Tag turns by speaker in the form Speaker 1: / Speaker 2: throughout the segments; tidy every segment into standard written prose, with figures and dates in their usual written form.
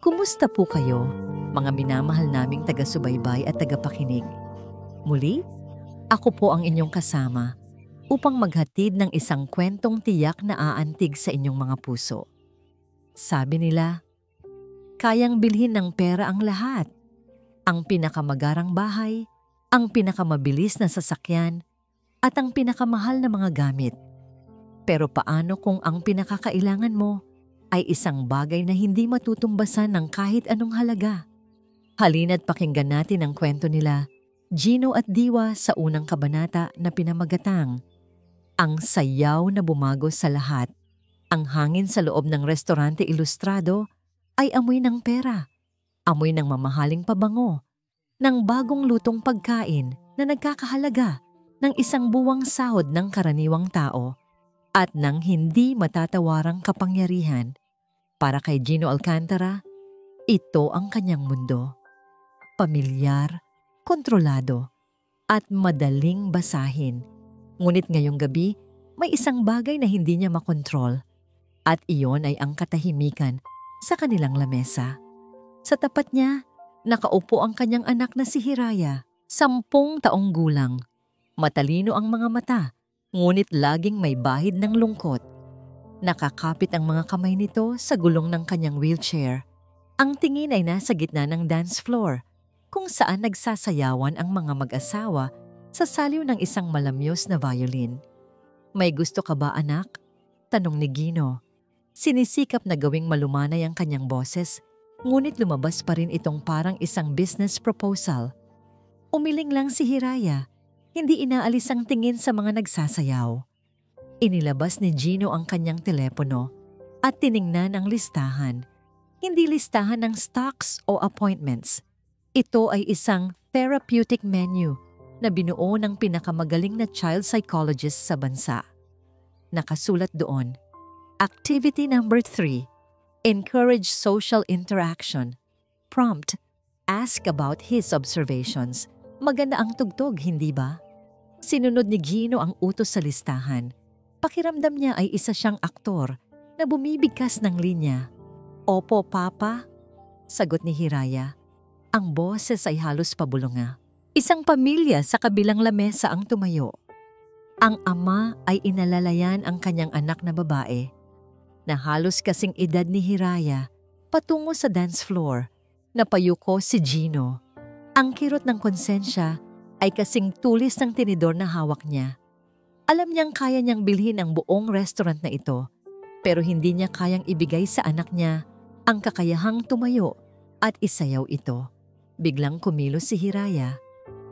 Speaker 1: Kumusta po kayo, mga minamahal naming taga-subaybay at tagapakinig? Muli, ako po ang inyong kasama upang maghatid ng isang kwentong tiyak na aantig sa inyong mga puso. Sabi nila, kayang bilhin ng pera ang lahat. Ang pinakamagarang bahay, ang pinakamabilis na sasakyan, at ang pinakamahal na mga gamit. Pero paano kung ang pinakakailangan mo ay isang bagay na hindi matutumbasan ng kahit anong halaga? Halina't pakinggan natin ang kwento nila, Gino at Diwa, sa unang kabanata na pinamagatang Ang Sayaw na Bumago sa Lahat. Ang hangin sa loob ng restaurante ilustrado ay amoy ng pera, amoy ng mamahaling pabango, ng bagong lutong pagkain na nagkakahalaga ng isang buwang sahod ng karaniwang tao, at ng hindi matatawarang kapangyarihan. Para kay Gino Alcantara, ito ang kanyang mundo. Pamilyar, kontrolado, at madaling basahin. Ngunit ngayong gabi, may isang bagay na hindi niya makontrol, at iyon ay ang katahimikan sa kanilang lamesa. Sa tapat niya, nakaupo ang kanyang anak na si Hiraya, 10 taong gulang. Matalino ang mga mata, ngunit laging may bahid ng lungkot. Nakakapit ang mga kamay nito sa gulong ng kanyang wheelchair. Ang tingin ay nasa gitna ng dance floor, kung saan nagsasayawan ang mga mag-asawa sa saliw ng isang malamyos na violin. May gusto ka ba, anak? Tanong ni Gino. Sinisikap na gawing malumanay ang kanyang boses, ngunit lumabas pa rin itong parang isang business proposal. Umiling lang si Hiraya. Hindi inaalis ang tingin sa mga nagsasayaw. Inilabas ni Gino ang kanyang telepono at tiningnan ang listahan. Hindi listahan ng stocks o appointments. Ito ay isang therapeutic menu na binuo ng pinakamagaling na child psychologist sa bansa. Nakasulat doon, Activity number 3, encourage social interaction. Prompt, ask about his observations. Maganda ang tugtog, hindi ba? Sinunod ni Gino ang utos sa listahan. Pakiramdam niya ay isa siyang aktor na bumibigkas ng linya. Opo, Papa, sagot ni Hiraya. Ang boses ay halos pabulunga. Isang pamilya sa kabilang lamesa ang tumayo. Ang ama ay inalalayan ang kanyang anak na babae, na halos kasing edad ni Hiraya, patungo sa dance floor. Napayuko si Gino. Ang kirot ng konsensya ay kasing tulis ng tinidor na hawak niya. Alam niyang kaya niyang bilhin ang buong restaurant na ito, pero hindi niya kayang ibigay sa anak niya ang kakayahang tumayo at isayaw ito. Biglang kumilos si Hiraya.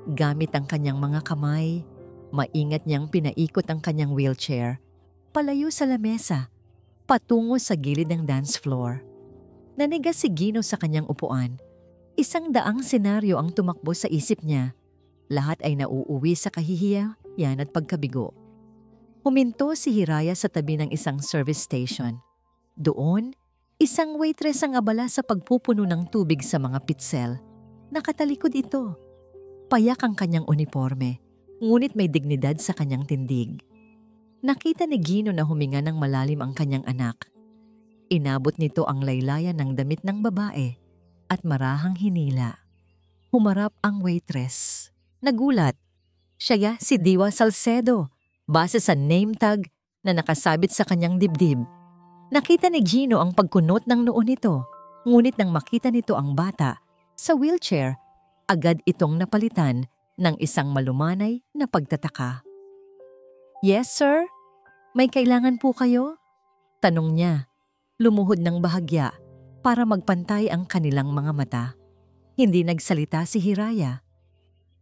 Speaker 1: Gamit ang kanyang mga kamay, maingat niyang pinaikot ang kanyang wheelchair, palayo sa lamesa, patungo sa gilid ng dance floor. Nanigas si Gino sa kanyang upuan. 100 senaryo ang tumakbo sa isip niya. Lahat ay nauuwi sa kahihiyan at pagkabigo. Huminto si Hiraya sa tabi ng isang service station. Doon, isang waitress ang abala sa pagpupuno ng tubig sa mga pitsel. Nakatalikod ito. Payak ang kanyang uniforme, ngunit may dignidad sa kanyang tindig. Nakita ni Gino na huminga ng malalim ang kanyang anak. Inabot nito ang laylayan ng damit ng babae at marahang hinila. Humarap ang waitress. Nagulat. Siya si Diwa Salcedo, base sa name tag na nakasabit sa kanyang dibdib. Nakita ni Gino ang pagkunot ng noo nito, ngunit nang makita nito ang bata sa wheelchair, agad itong napalitan ng isang malumanay na pagtataka. Yes, sir? May kailangan po kayo? Tanong niya. Lumuhod ng bahagya para magpantay ang kanilang mga mata. Hindi nagsalita si Hiraya.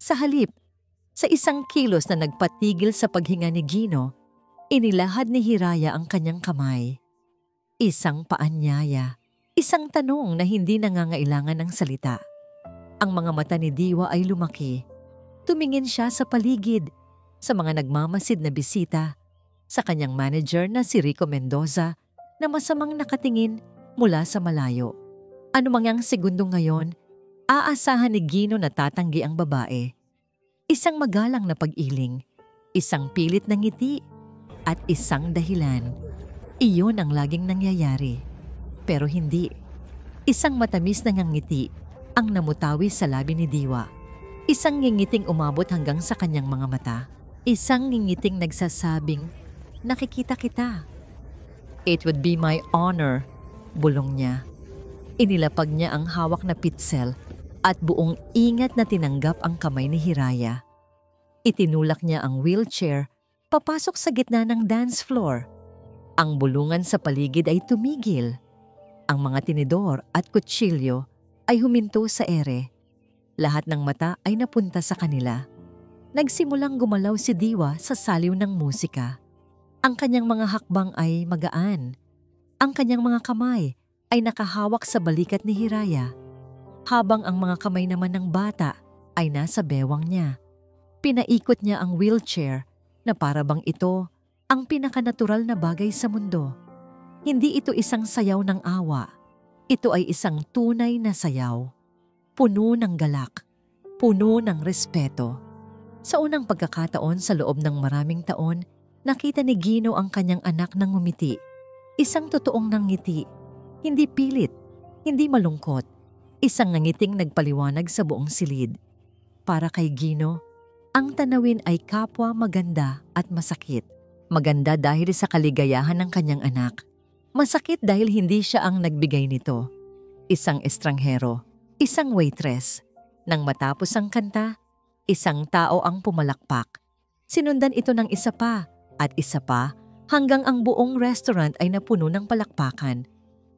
Speaker 1: Sa halip, sa isang kilos na nagpatigil sa paghinga ni Gino, inilahad ni Hiraya ang kanyang kamay. Isang paanyaya, isang tanong na hindi nangangailangan ng salita. Ang mga mata ni Diwa ay lumaki. Tumingin siya sa paligid, sa mga nagmamasid na bisita, sa kanyang manager na si Rico Mendoza na masamang nakatingin mula sa malayo. Ano mangyang segundo ngayon, aasahan ni Gino na tatanggi ang babae. Isang magalang na pag-iling, isang pilit na ngiti, at isang dahilan. Iyon ang laging nangyayari. Pero hindi. Isang matamis na ngiti ang namutawi sa labi ni Diwa. Isang ngingiting umabot hanggang sa kanyang mga mata. Isang ngingiting nagsasabing, "Nakikita kita." "It would be my honor," bulong niya. Inilapag niya ang hawak na pitsel at buong ingat na tinanggap ang kamay ni Hiraya. Itinulak niya ang wheelchair papasok sa gitna ng dance floor. Ang bulungan sa paligid ay tumigil. Ang mga tinidor at kutsilyo ay huminto sa ere. Lahat ng mata ay napunta sa kanila. Nagsimulang gumalaw si Diwa sa saliw ng musika. Ang kanyang mga hakbang ay magaan. Ang kanyang mga kamay ay nakahawak sa balikat ni Hiraya, habang ang mga kamay naman ng bata ay nasa bewang niya. Pinaikot niya ang wheelchair na para bang ito ang pinakanatural na bagay sa mundo. Hindi ito isang sayaw ng awa. Ito ay isang tunay na sayaw. Puno ng galak, puno ng respeto. Sa unang pagkakataon sa loob ng maraming taon, nakita ni Gino ang kanyang anak nang ngumiti. Isang totoong nangiti, hindi pilit, hindi malungkot. Isang nangiting nagpaliwanag sa buong silid. Para kay Gino, ang tanawin ay kapwa maganda at masakit. Maganda dahil sa kaligayahan ng kanyang anak. Masakit dahil hindi siya ang nagbigay nito. Isang estranghero, isang waitress. Nang matapos ang kanta, isang tao ang pumalakpak. Sinundan ito ng isa pa at isa pa hanggang ang buong restaurant ay napuno ng palakpakan.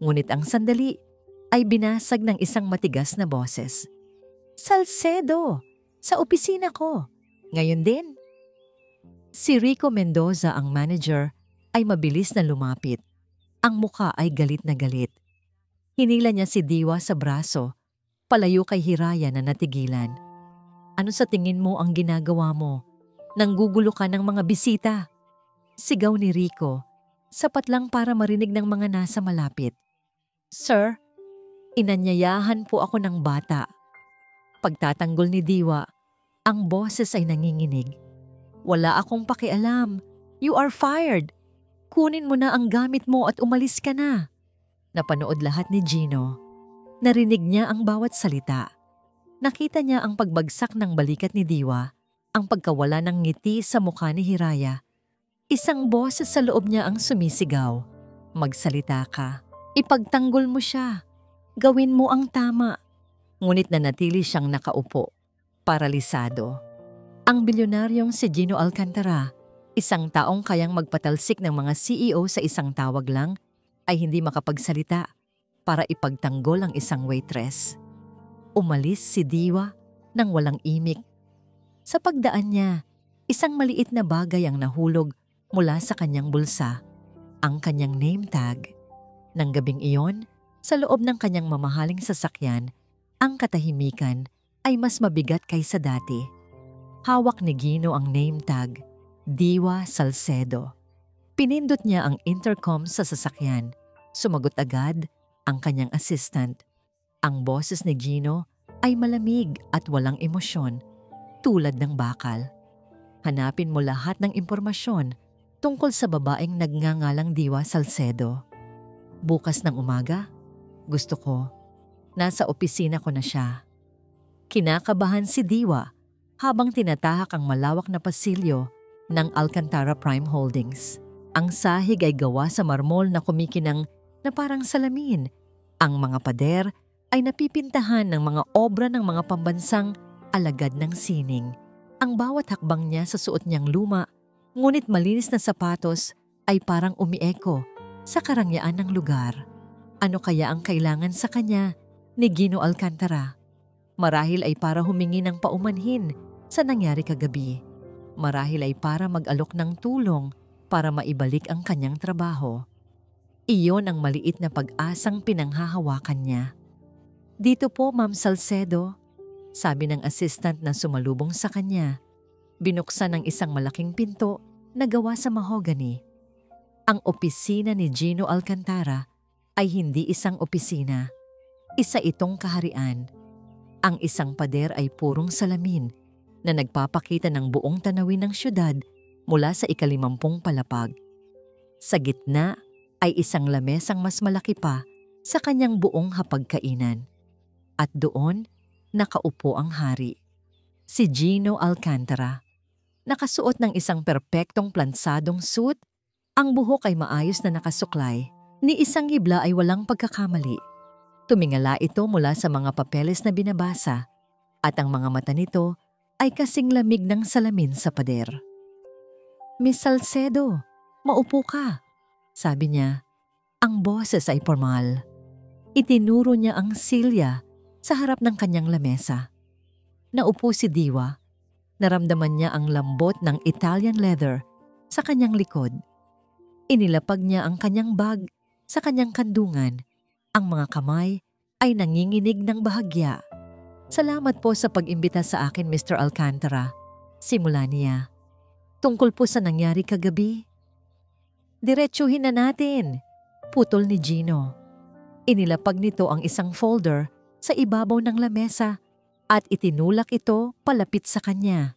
Speaker 1: Ngunit ang sandali ay binasag ng isang matigas na boses. "Salcedo! Sa opisina ko! Ngayon din." Si Rico Mendoza, ang manager, ay mabilis na lumapit. Ang muka ay galit na galit. Hinila niya si Diwa sa braso, palayo kay Hiraya na natigilan. "Ano sa tingin mo ang ginagawa mo? Nanggugulo ka ng mga bisita." Sigaw ni Rico, sapat lang para marinig ng mga nasa malapit. "Sir, inanyayahan po ako ng bata." Pagtatanggol ni Diwa, ang boses ay nanginginig. "Wala akong pakialam. You are fired. Kunin mo na ang gamit mo at umalis ka na." Napanood lahat ni Gino. Narinig niya ang bawat salita. Nakita niya ang pagbagsak ng balikat ni Diwa, ang pagkawala ng ngiti sa mukha ni Hiraya. Isang boses sa loob niya ang sumisigaw, "Magsalita ka. Ipagtanggol mo siya. Gawin mo ang tama." Ngunit nanatili siyang nakaupo, paralisado. Ang bilyonaryong si Gino Alcantara, isang taong kayang magpatalsik ng mga CEO sa isang tawag lang, ay hindi makapagsalita para ipagtanggol ang isang waitress. Umalis si Diwa nang walang imik. Sa pagdaan niya, isang maliit na bagay ang nahulog mula sa kanyang bulsa, ang kanyang name tag. Nang gabing iyon, sa loob ng kanyang mamahaling sasakyan, ang katahimikan ay mas mabigat kaysa dati. Hawak ni Gino ang name tag, Diwa Salcedo. Pinindot niya ang intercom sa sasakyan. Sumagot agad ang kanyang assistant. Ang boses ni Gino ay malamig at walang emosyon, tulad ng bakal. "Hanapin mo lahat ng impormasyon tungkol sa babaeng nagngangalang Diwa Salcedo. Bukas ng umaga, gusto ko, nasa opisina ko na siya." Kinakabahan si Diwa habang tinatahak ang malawak na pasilyo ng Alcantara Prime Holdings. Ang sahig ay gawa sa marmol na kumikinang na parang salamin. Ang mga pader ay napipintahan ng mga obra ng mga pambansang alagad ng sining. Ang bawat hakbang niya sa suot niyang luma, ngunit malinis na sapatos ay parang umieko sa karangyaan ng lugar. Ano kaya ang kailangan sa kanya ni Gino Alcantara? Marahil ay para humingi ng paumanhin sa nangyari kagabi. Marahil ay para mag-alok ng tulong para maibalik ang kanyang trabaho. Iyon ang maliit na pag-asang pinanghahawakan niya. "Dito po, Ma'am Salcedo," sabi ng assistant na sumalubong sa kanya. Binuksan ng isang malaking pinto na gawa sa mahogany. Ang opisina ni Gino Alcantara ay hindi isang opisina. Isa itong kaharian. Ang isang pader ay purong salamin na nagpapakita ng buong tanawin ng syudad mula sa ika-50 palapag. Sa gitna ay isang lamesang mas malaki pa sa kanyang buong hapagkainan. At doon, nakaupo ang hari, si Gino Alcantara. Nakasuot ng isang perpektong plansadong suit, ang buhok ay maayos na nakasuklay, ni isang hibla ay walang pagkakamali. Tumingala ito mula sa mga papeles na binabasa, at ang mga mata nito ay kasing lamig ng salamin sa pader. "Miss Salcedo, maupo ka," sabi niya. Ang boses ay formal. Itinuro niya ang silya sa harap ng kanyang lamesa. Naupo si Diwa. Naramdaman niya ang lambot ng Italian leather sa kanyang likod. Inilapag niya ang kanyang bag sa kanyang kandungan. Ang mga kamay ay nanginginig ng bahagya. "Salamat po sa pag-imbita sa akin, Mr. Alcantara," simula niya. "Tungkol po sa nangyari kagabi." "Diretsuhin na natin," putol ni Gino. Inilapag nito ang isang folder sa ibabaw ng lamesa at itinulak ito palapit sa kanya.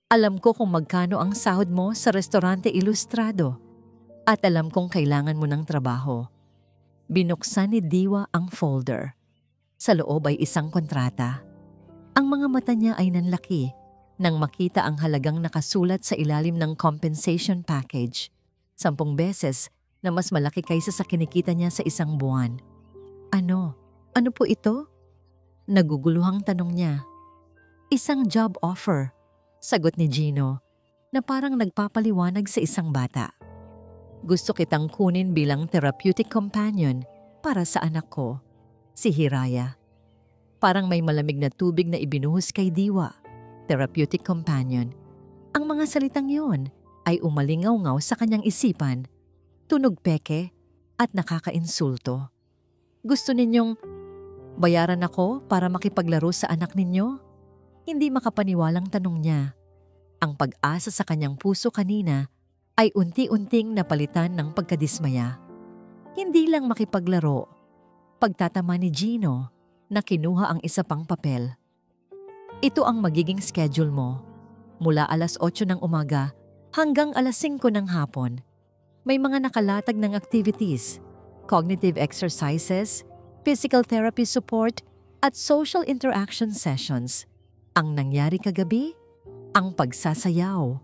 Speaker 1: "Alam ko kung magkano ang sahod mo sa Restaurante Ilustrado at alam kong kailangan mo ng trabaho." Binuksan ni Diwa ang folder. Sa loob ay isang kontrata. Ang mga mata niya ay nanlaki nang makita ang halagang nakasulat sa ilalim ng compensation package. 10 beses na mas malaki kaysa sa kinikita niya sa isang buwan. Ano? Ano po ito?" Naguguluhang tanong niya. "Isang job offer," sagot ni Gino, na parang nagpapaliwanag sa isang bata. "Gusto kitang kunin bilang therapeutic companion para sa anak ko, si Hiraya." Parang may malamig na tubig na ibinuhos kay Diwa. Therapeutic companion. Ang mga salitang yon ay umalingaw-ngaw sa kanyang isipan, tunog peke at nakakainsulto. "Gusto ninyong bayaran ako para makipaglaro sa anak ninyo?" Hindi makapaniwalang tanong niya. Ang pag-asa sa kanyang puso kanina ay unti-unting napalitan ng pagkadismaya. Hindi lang makipaglaro. Pagtatama ni Gino na kinuha ang isa pang papel. "Ito ang magiging schedule mo. Mula alas 8 ng umaga hanggang alas 5 ng hapon. May mga nakalatag ng activities, cognitive exercises, physical therapy support, at social interaction sessions. Ang nangyari kagabi, ang pagsasayaw.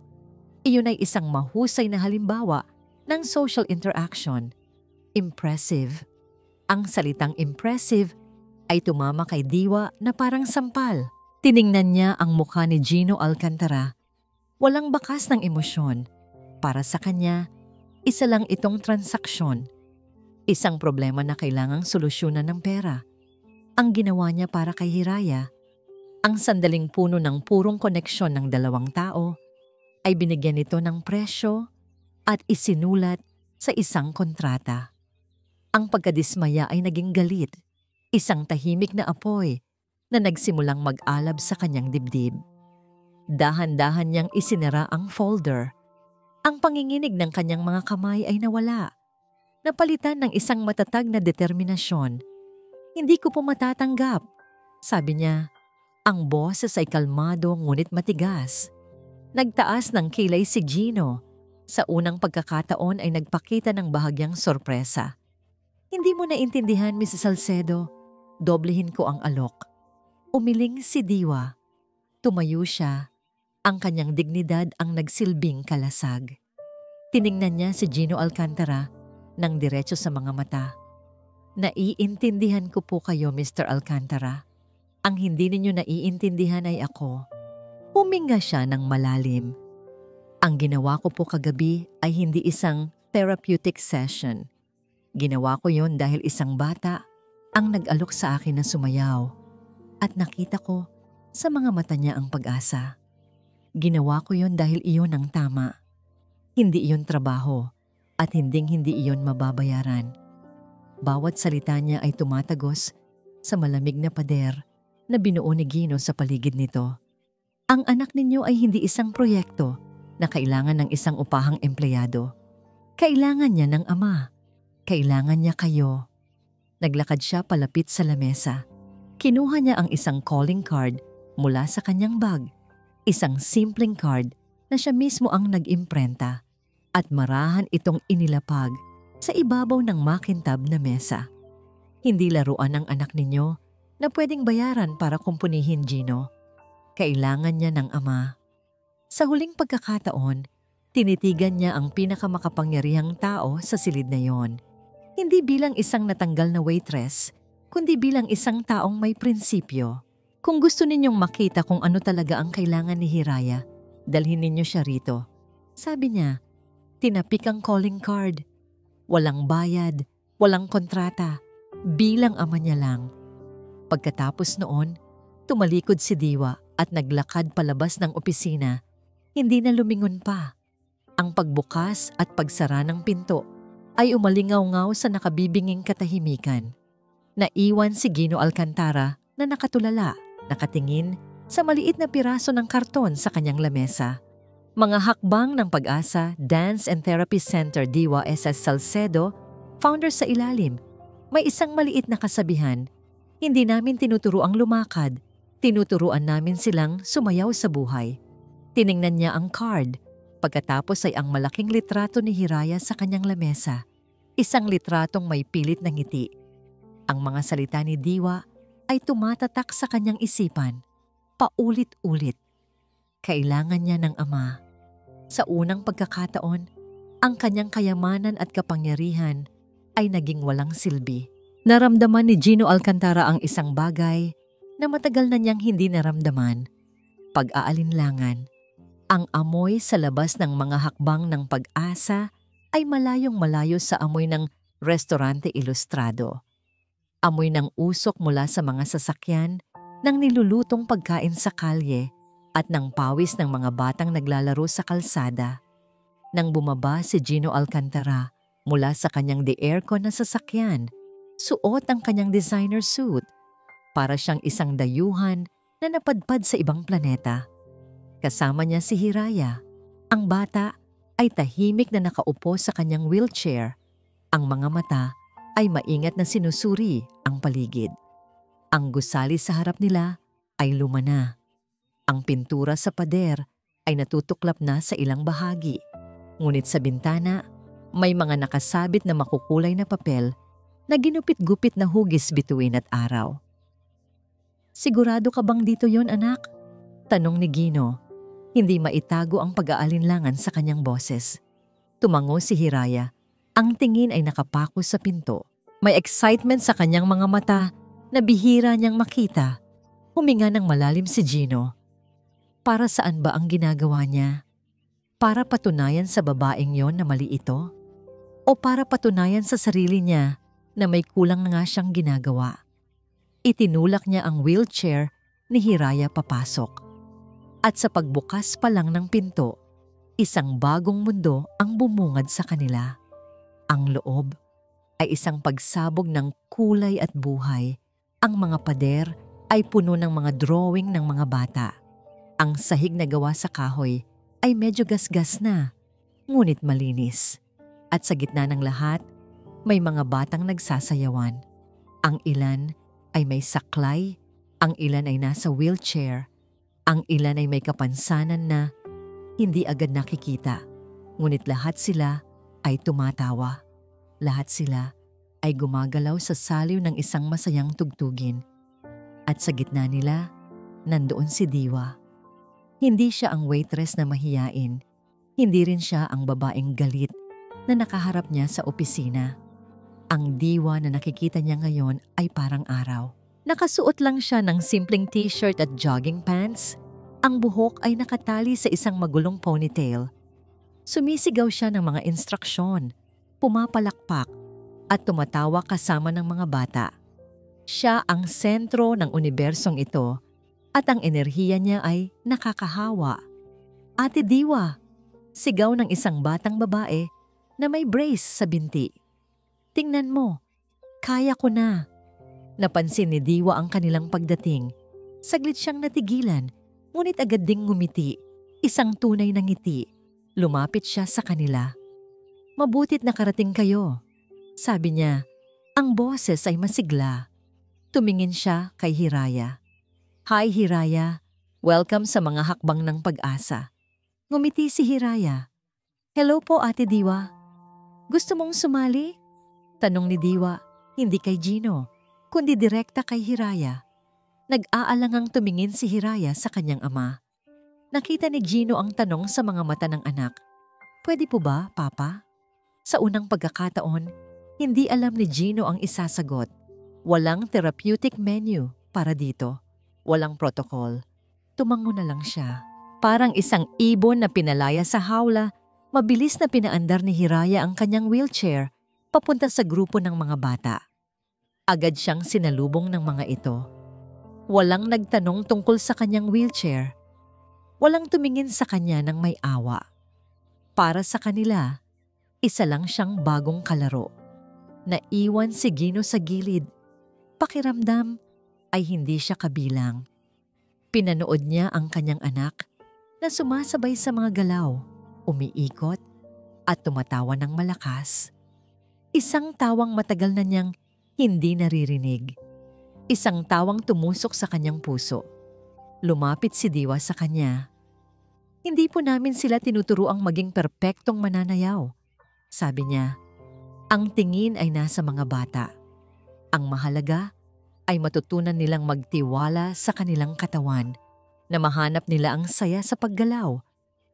Speaker 1: Iyon ay isang mahusay na halimbawa ng social interaction. Impressive." Ang salitang impressive ay tumama kay Diwa na parang sampal. Tiningnan niya ang mukha ni Gino Alcantara. Walang bakas ng emosyon. Para sa kanya, isa lang itong transaksyon. Isang problema na kailangang solusyonan ng pera. Ang ginawa niya para kay Hiraya, ang sandaling puno ng purong koneksyon ng dalawang tao, ay binigyan nito ng presyo at isinulat sa isang kontrata. Ang pagkadismaya ay naging galit, isang tahimik na apoy na nagsimulang mag-alab sa kanyang dibdib. Dahan-dahan niyang isinara ang folder. Ang panginginig ng kanyang mga kamay ay nawala. Napalitan ng isang matatag na determinasyon. "Hindi ko po matatanggap," sabi niya. Ang boses ay kalmado ngunit matigas. Nagtaas ng kilay si Gino. Sa unang pagkakataon ay nagpakita ng bahagyang sorpresa. "Hindi mo naintindihan, Mrs. Salcedo. Doblehin ko ang alok." Umiling si Diwa. Tumayo siya. Ang kanyang dignidad ang nagsilbing kalasag. Tiningnan niya si Gino Alcantara ng diretso sa mga mata. "Naiintindihan ko po kayo, Mr. Alcantara. Ang hindi ninyo naiintindihan ay ako." Huminga siya ng malalim. "Ang ginawa ko po kagabi ay hindi isang therapeutic session. Ginawa ko yon dahil isang bata ang nag-alok sa akin na sumayaw. At nakita ko sa mga mata niya ang pag-asa. Ginawa ko yon dahil iyon ang tama. Hindi iyon trabaho at hindi iyon mababayaran." Bawat salita niya ay tumatagos sa malamig na pader na binuo ni Gino sa paligid nito. Ang anak ninyo ay hindi isang proyekto na kailangan ng isang upahang empleyado. Kailangan niya ng ama. Kailangan niya kayo. Naglakad siya palapit sa lamesa. Kinuha niya ang isang calling card mula sa kanyang bag. Isang simpleng card na siya mismo ang nag-imprenta at marahan itong inilapag sa ibabaw ng makintab na mesa. Hindi laruan ng anak ninyo na pwedeng bayaran para kumpunihin, Gino. Kailangan niya ng ama. Sa huling pagkakataon, tinitigan niya ang pinakamakapangyarihang tao sa silid na yon. Hindi bilang isang natanggal na waitress, kundi bilang isang taong may prinsipyo. Kung gusto ninyong makita kung ano talaga ang kailangan ni Hiraya, dalhin ninyo siya rito. Sabi niya, tinapik ang calling card. Walang bayad, walang kontrata, bilang ama niya lang. Pagkatapos noon, tumalikod si Diwa at naglakad palabas ng opisina. Hindi na lumingon pa. Ang pagbukas at pagsara ng pinto ay umalingaw-ngaw sa nakabibinging katahimikan. Naiwan si Gino Alcantara na nakatulala, nakatingin sa maliit na piraso ng karton sa kanyang lamesa. Mga hakbang ng Pag-asa Dance and Therapy Center Diwa SS Salcedo, founder sa ilalim, may isang maliit na kasabihan. Hindi namin tinuturuang lumakad, tinuturuan namin silang sumayaw sa buhay. Tiningnan niya ang card. Pagkatapos ay ang malaking litrato ni Hiraya sa kanyang lamesa. Isang litratong may pilit na ngiti. Ang mga salita ni Diwa ay tumatatak sa kanyang isipan. Paulit-ulit. Kailangan niya ng ama. Sa unang pagkakataon, ang kanyang kayamanan at kapangyarihan ay naging walang silbi. Naramdaman ni Gino Alcantara ang isang bagay na matagal na niyang hindi naramdaman. Pag-aalinlangan. Ang amoy sa labas ng mga hakbang ng Pag-asa ay malayong malayo sa amoy ng Restaurante Ilustrado. Amoy ng usok mula sa mga sasakyan, ng nilulutong pagkain sa kalye, at ng pawis ng mga batang naglalaro sa kalsada. Nang bumaba si Gino Alcantara mula sa kanyang de-aircon na sasakyan, suot ang kanyang designer suit. Para siyang isang dayuhan na napadpad sa ibang planeta. Kasama niya si Hiraya. Ang bata ay tahimik na nakaupo sa kanyang wheelchair. Ang mga mata ay maingat na sinusuri ang paligid. Ang gusali sa harap nila ay luma na. Ang pintura sa pader ay natutuklap na sa ilang bahagi. Ngunit sa bintana, may mga nakasabit na makukulay na papel na ginupit-gupit na hugis bituin at araw. Sigurado ka bang dito yon, anak? Tanong ni Gino. Hindi maitago ang pag-aalinlangan sa kanyang boses. Tumango si Hiraya. Ang tingin ay nakapako sa pinto. May excitement sa kanyang mga mata na bihira niyang makita. Huminga ng malalim si Gino. Para saan ba ang ginagawa niya? Para patunayan sa babaeng yon na mali ito? O para patunayan sa sarili niya na may kulang nga siyang ginagawa? Itinulak niya ang wheelchair ni Hiraya papasok. At sa pagbukas pa lang ng pinto, isang bagong mundo ang bumungad sa kanila. Ang loob ay isang pagsabog ng kulay at buhay. Ang mga pader ay puno ng mga drawing ng mga bata. Ang sahig na gawa sa kahoy ay medyo gasgas na, ngunit malinis. At sa gitna ng lahat, may mga batang nagsasayawan. Ang ilan ay may saklay, ang ilan ay nasa wheelchair, ang ilan ay may kapansanan na hindi agad nakikita. Ngunit lahat sila ay tumatawa. Lahat sila ay gumagalaw sa saliw ng isang masayang tugtugin. At sa gitna nila, nandoon si Diwa. Hindi siya ang waitress na mahiyain. Hindi rin siya ang babaeng galit na nakaharap niya sa opisina. Ang Diwa na nakikita niya ngayon ay parang araw. Nakasuot lang siya ng simpleng t-shirt at jogging pants. Ang buhok ay nakatali sa isang magulong ponytail. Sumisigaw siya ng mga instruksyon, pumapalakpak, at tumatawa kasama ng mga bata. Siya ang sentro ng unibersong ito at ang enerhiya niya ay nakakahawa. Ate Diwa, sigaw ng isang batang babae na may brace sa binti. Tingnan mo, kaya ko na. Napansin ni Diwa ang kanilang pagdating. Saglit siyang natigilan, ngunit agad ding ngumiti. Isang tunay na ngiti. Lumapit siya sa kanila. Mabutit nakarating kayo. Sabi niya, ang boses ay masigla. Tumingin siya kay Hiraya. Hi Hiraya, welcome sa mga hakbang ng Pag-asa. Ngumiti si Hiraya. Hello po Ate Diwa. Gusto mong sumali? Tanong ni Diwa. Hindi kay Gino, kundi direkta kay Hiraya. Nag-aalangang tumingin si Hiraya sa kanyang ama. Nakita ni Gino ang tanong sa mga mata ng anak. Pwede po ba, Papa? Sa unang pagkakataon, hindi alam ni Gino ang isasagot. Walang therapeutic menu para dito. Walang protocol. Tumango na lang siya. Parang isang ibon na pinalaya sa hawla, mabilis na pinaandar ni Hiraya ang kanyang wheelchair papunta sa grupo ng mga bata. Agad siyang sinalubong ng mga ito. Walang nagtanong tungkol sa kanyang wheelchair. Walang tumingin sa kanya ng may awa. Para sa kanila, isa lang siyang bagong kalaro. Naiwan si Gino sa gilid. Pakiramdam ay hindi siya kabilang. Pinanood niya ang kanyang anak na sumasabay sa mga galaw, umiikot at tumatawa ng malakas. Isang tawang matagal na niyang hindi naririnig. Isang tawang tumusok sa kanyang puso. Lumapit si Diwa sa kanya. Hindi po namin sila tinuturuang maging perpektong mananayaw. Sabi niya, ang tingin ay nasa mga bata. Ang mahalaga ay matutunan nilang magtiwala sa kanilang katawan, na mahanap nila ang saya sa paggalaw.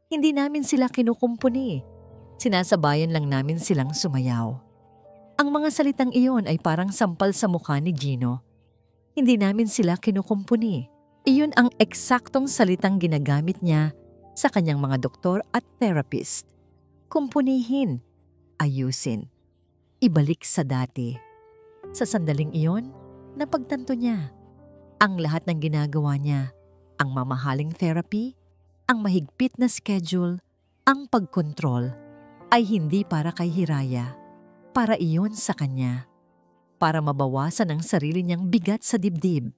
Speaker 1: Hindi namin sila kinukumpuni. Sinasabayan lang namin silang sumayaw. Ang mga salitang iyon ay parang sampal sa mukha ni Gino. Hindi namin sila kinukumpuni. Iyon ang eksaktong salitang ginagamit niya sa kanyang mga doktor at therapist. Kumpunihin, ayusin, ibalik sa dati. Sa sandaling iyon, napagtanto niya ang lahat ng ginagawa niya, ang mamahaling therapy, ang mahigpit na schedule, ang pagkontrol, ay hindi para kay Hiraya, para iyon sa kanya, para mabawasan ang sarili niyang bigat sa dibdib.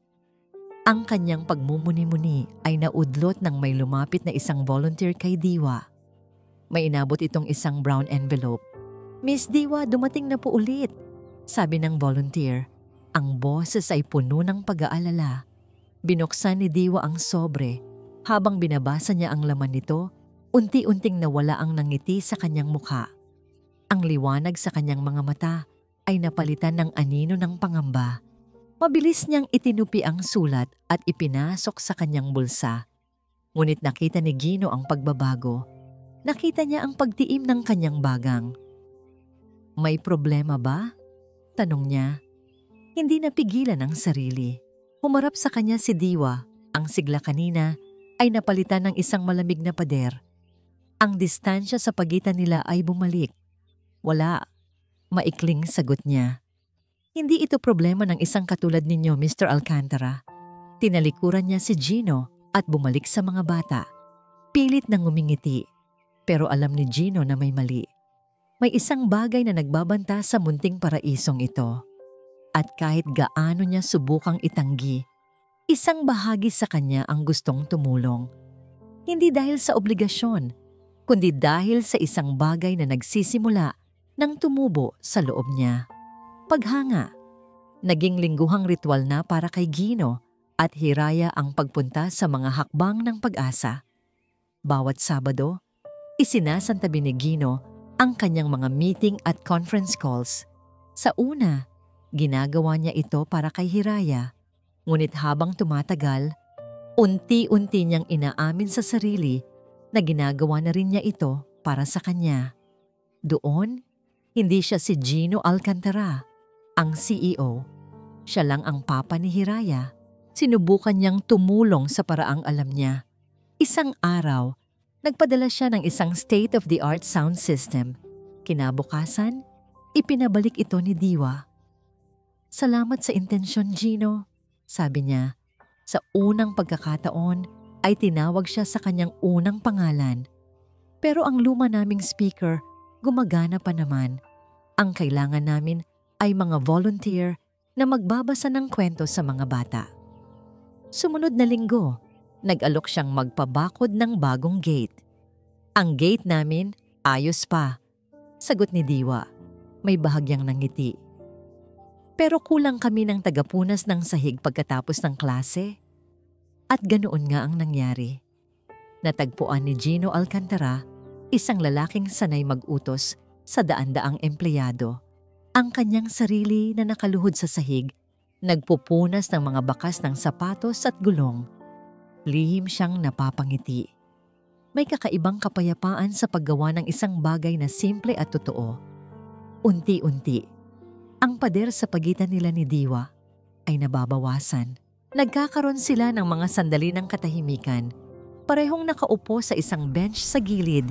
Speaker 1: Ang kanyang pagmumuni-muni ay naudlot nang may lumapit na isang volunteer kay Diwa. May inabot itong isang brown envelope. Miss Diwa, dumating na po ulit, sabi ng volunteer. Ang boses ay puno ng pag-aalala. Binuksan ni Diwa ang sobre. Habang binabasa niya ang laman nito, unti-unting nawala ang nangiti sa kanyang mukha. Ang liwanag sa kanyang mga mata ay napalitan ng anino ng pangamba. Mabilis niyang itinupi ang sulat at ipinasok sa kanyang bulsa. Ngunit nakita ni Gino ang pagbabago. Nakita niya ang pagtiim ng kanyang bagang. May problema ba? Tanong niya. Hindi napigilan ang sarili. Humarap sa kanya si Diwa. Ang sigla kanina ay napalitan ng isang malamig na pader. Ang distansya sa pagitan nila ay bumalik. Wala. Maikling sagot niya. Hindi ito problema ng isang katulad ninyo, Mr. Alcantara. Tinalikuran niya si Gino at bumalik sa mga bata. Pilit nang ngumingiti. Pero alam ni Gino na may mali. May isang bagay na nagbabanta sa munting paraisong ito. At kahit gaano niya subukang itanggi, isang bahagi sa kanya ang gustong tumulong. Hindi dahil sa obligasyon, kundi dahil sa isang bagay na nagsisimula nang tumubo sa loob niya. Paghanga. Naging lingguhang ritual na para kay Gino at Hiraya ang pagpunta sa mga hakbang ng pag-asa. Bawat Sabado, isinasantabi ni Gino ang kanyang mga meeting at conference calls. Sa una, ginagawa niya ito para kay Hiraya. Ngunit habang tumatagal, unti-unti niyang inaamin sa sarili na ginagawa na rin niya ito para sa kanya. Doon, hindi siya si Gino Alcantara, ang CEO. Siya lang ang papa ni Hiraya. Sinubukan niyang tumulong sa paraang alam niya. Isang araw, nagpadala siya ng isang state-of-the-art sound system. Kinabukasan, ipinabalik ito ni Diwa. Salamat sa intensyon, Gino, sabi niya. Sa unang pagkakataon ay tinawag siya sa kanyang unang pangalan. Pero ang luma naming speaker, gumagana pa naman. Ang kailangan namin ay mga volunteer na magbabasa ng kwento sa mga bata. Sumunod na linggo, nag-alok siyang magpabakod ng bagong gate. Ang gate namin, ayos pa. Sagot ni Diwa, may bahagyang nangiti. Pero kulang kami ng tagapunas ng sahig pagkatapos ng klase. At ganoon nga ang nangyari. Natagpuan ni Gino Alcantara, isang lalaking sanay mag-utos sa daan-daang empleyado. Ang kanyang sarili na nakaluhod sa sahig, nagpupunas ng mga bakas ng sapatos at gulong. Lihim siyang napapangiti. May kakaibang kapayapaan sa paggawa ng isang bagay na simple at totoo. Unti-unti, ang pader sa pagitan nila ni Diwa ay nababawasan. Nagkakaroon sila ng mga sandali ng katahimikan, parehong nakaupo sa isang bench sa gilid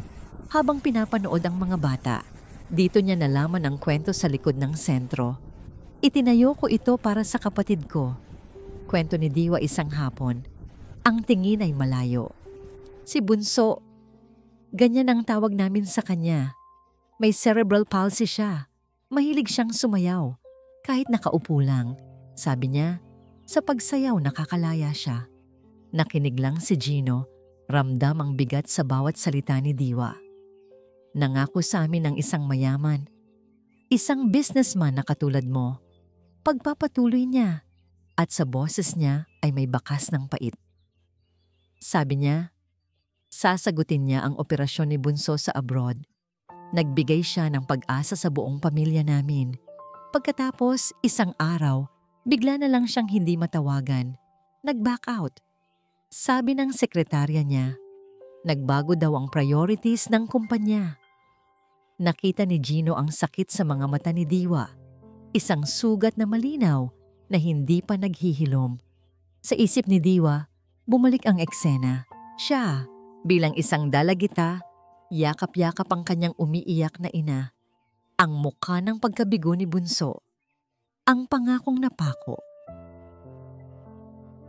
Speaker 1: habang pinapanood ang mga bata. Dito niya nalaman ang kwento sa likod ng sentro. Itinayo ko ito para sa kapatid ko. Kwento ni Diwa isang hapon. Ang tingin ay malayo. Si Bunso, ganyan ang tawag namin sa kanya. May cerebral palsy siya. Mahilig siyang sumayaw. Kahit nakaupo lang. Sabi niya, sa pagsayaw nakakalaya siya. Nakinig lang si Gino, ramdam ang bigat sa bawat salita ni Diwa. Nangako sa amin ng isang mayaman. Isang businessman na katulad mo. Pagpapatuloy niya. At sa boses niya ay may bakas ng pait. Sabi niya, sasagutin niya ang operasyon ni Bunso sa abroad. Nagbigay siya ng pag-asa sa buong pamilya namin. Pagkatapos, isang araw, bigla na lang siyang hindi matawagan. Nag-back out. Sabi ng sekretarya niya, nagbago daw ang priorities ng kumpanya. Nakita ni Gino ang sakit sa mga mata ni Diwa. Isang sugat na malinaw na hindi pa naghihilom. Sa isip ni Diwa, bumalik ang eksena. Siya, bilang isang dalagita, yakap-yakap ang kanyang umiiyak na ina. Ang mukha ng pagkabigo ni Bunso. Ang pangakong napako.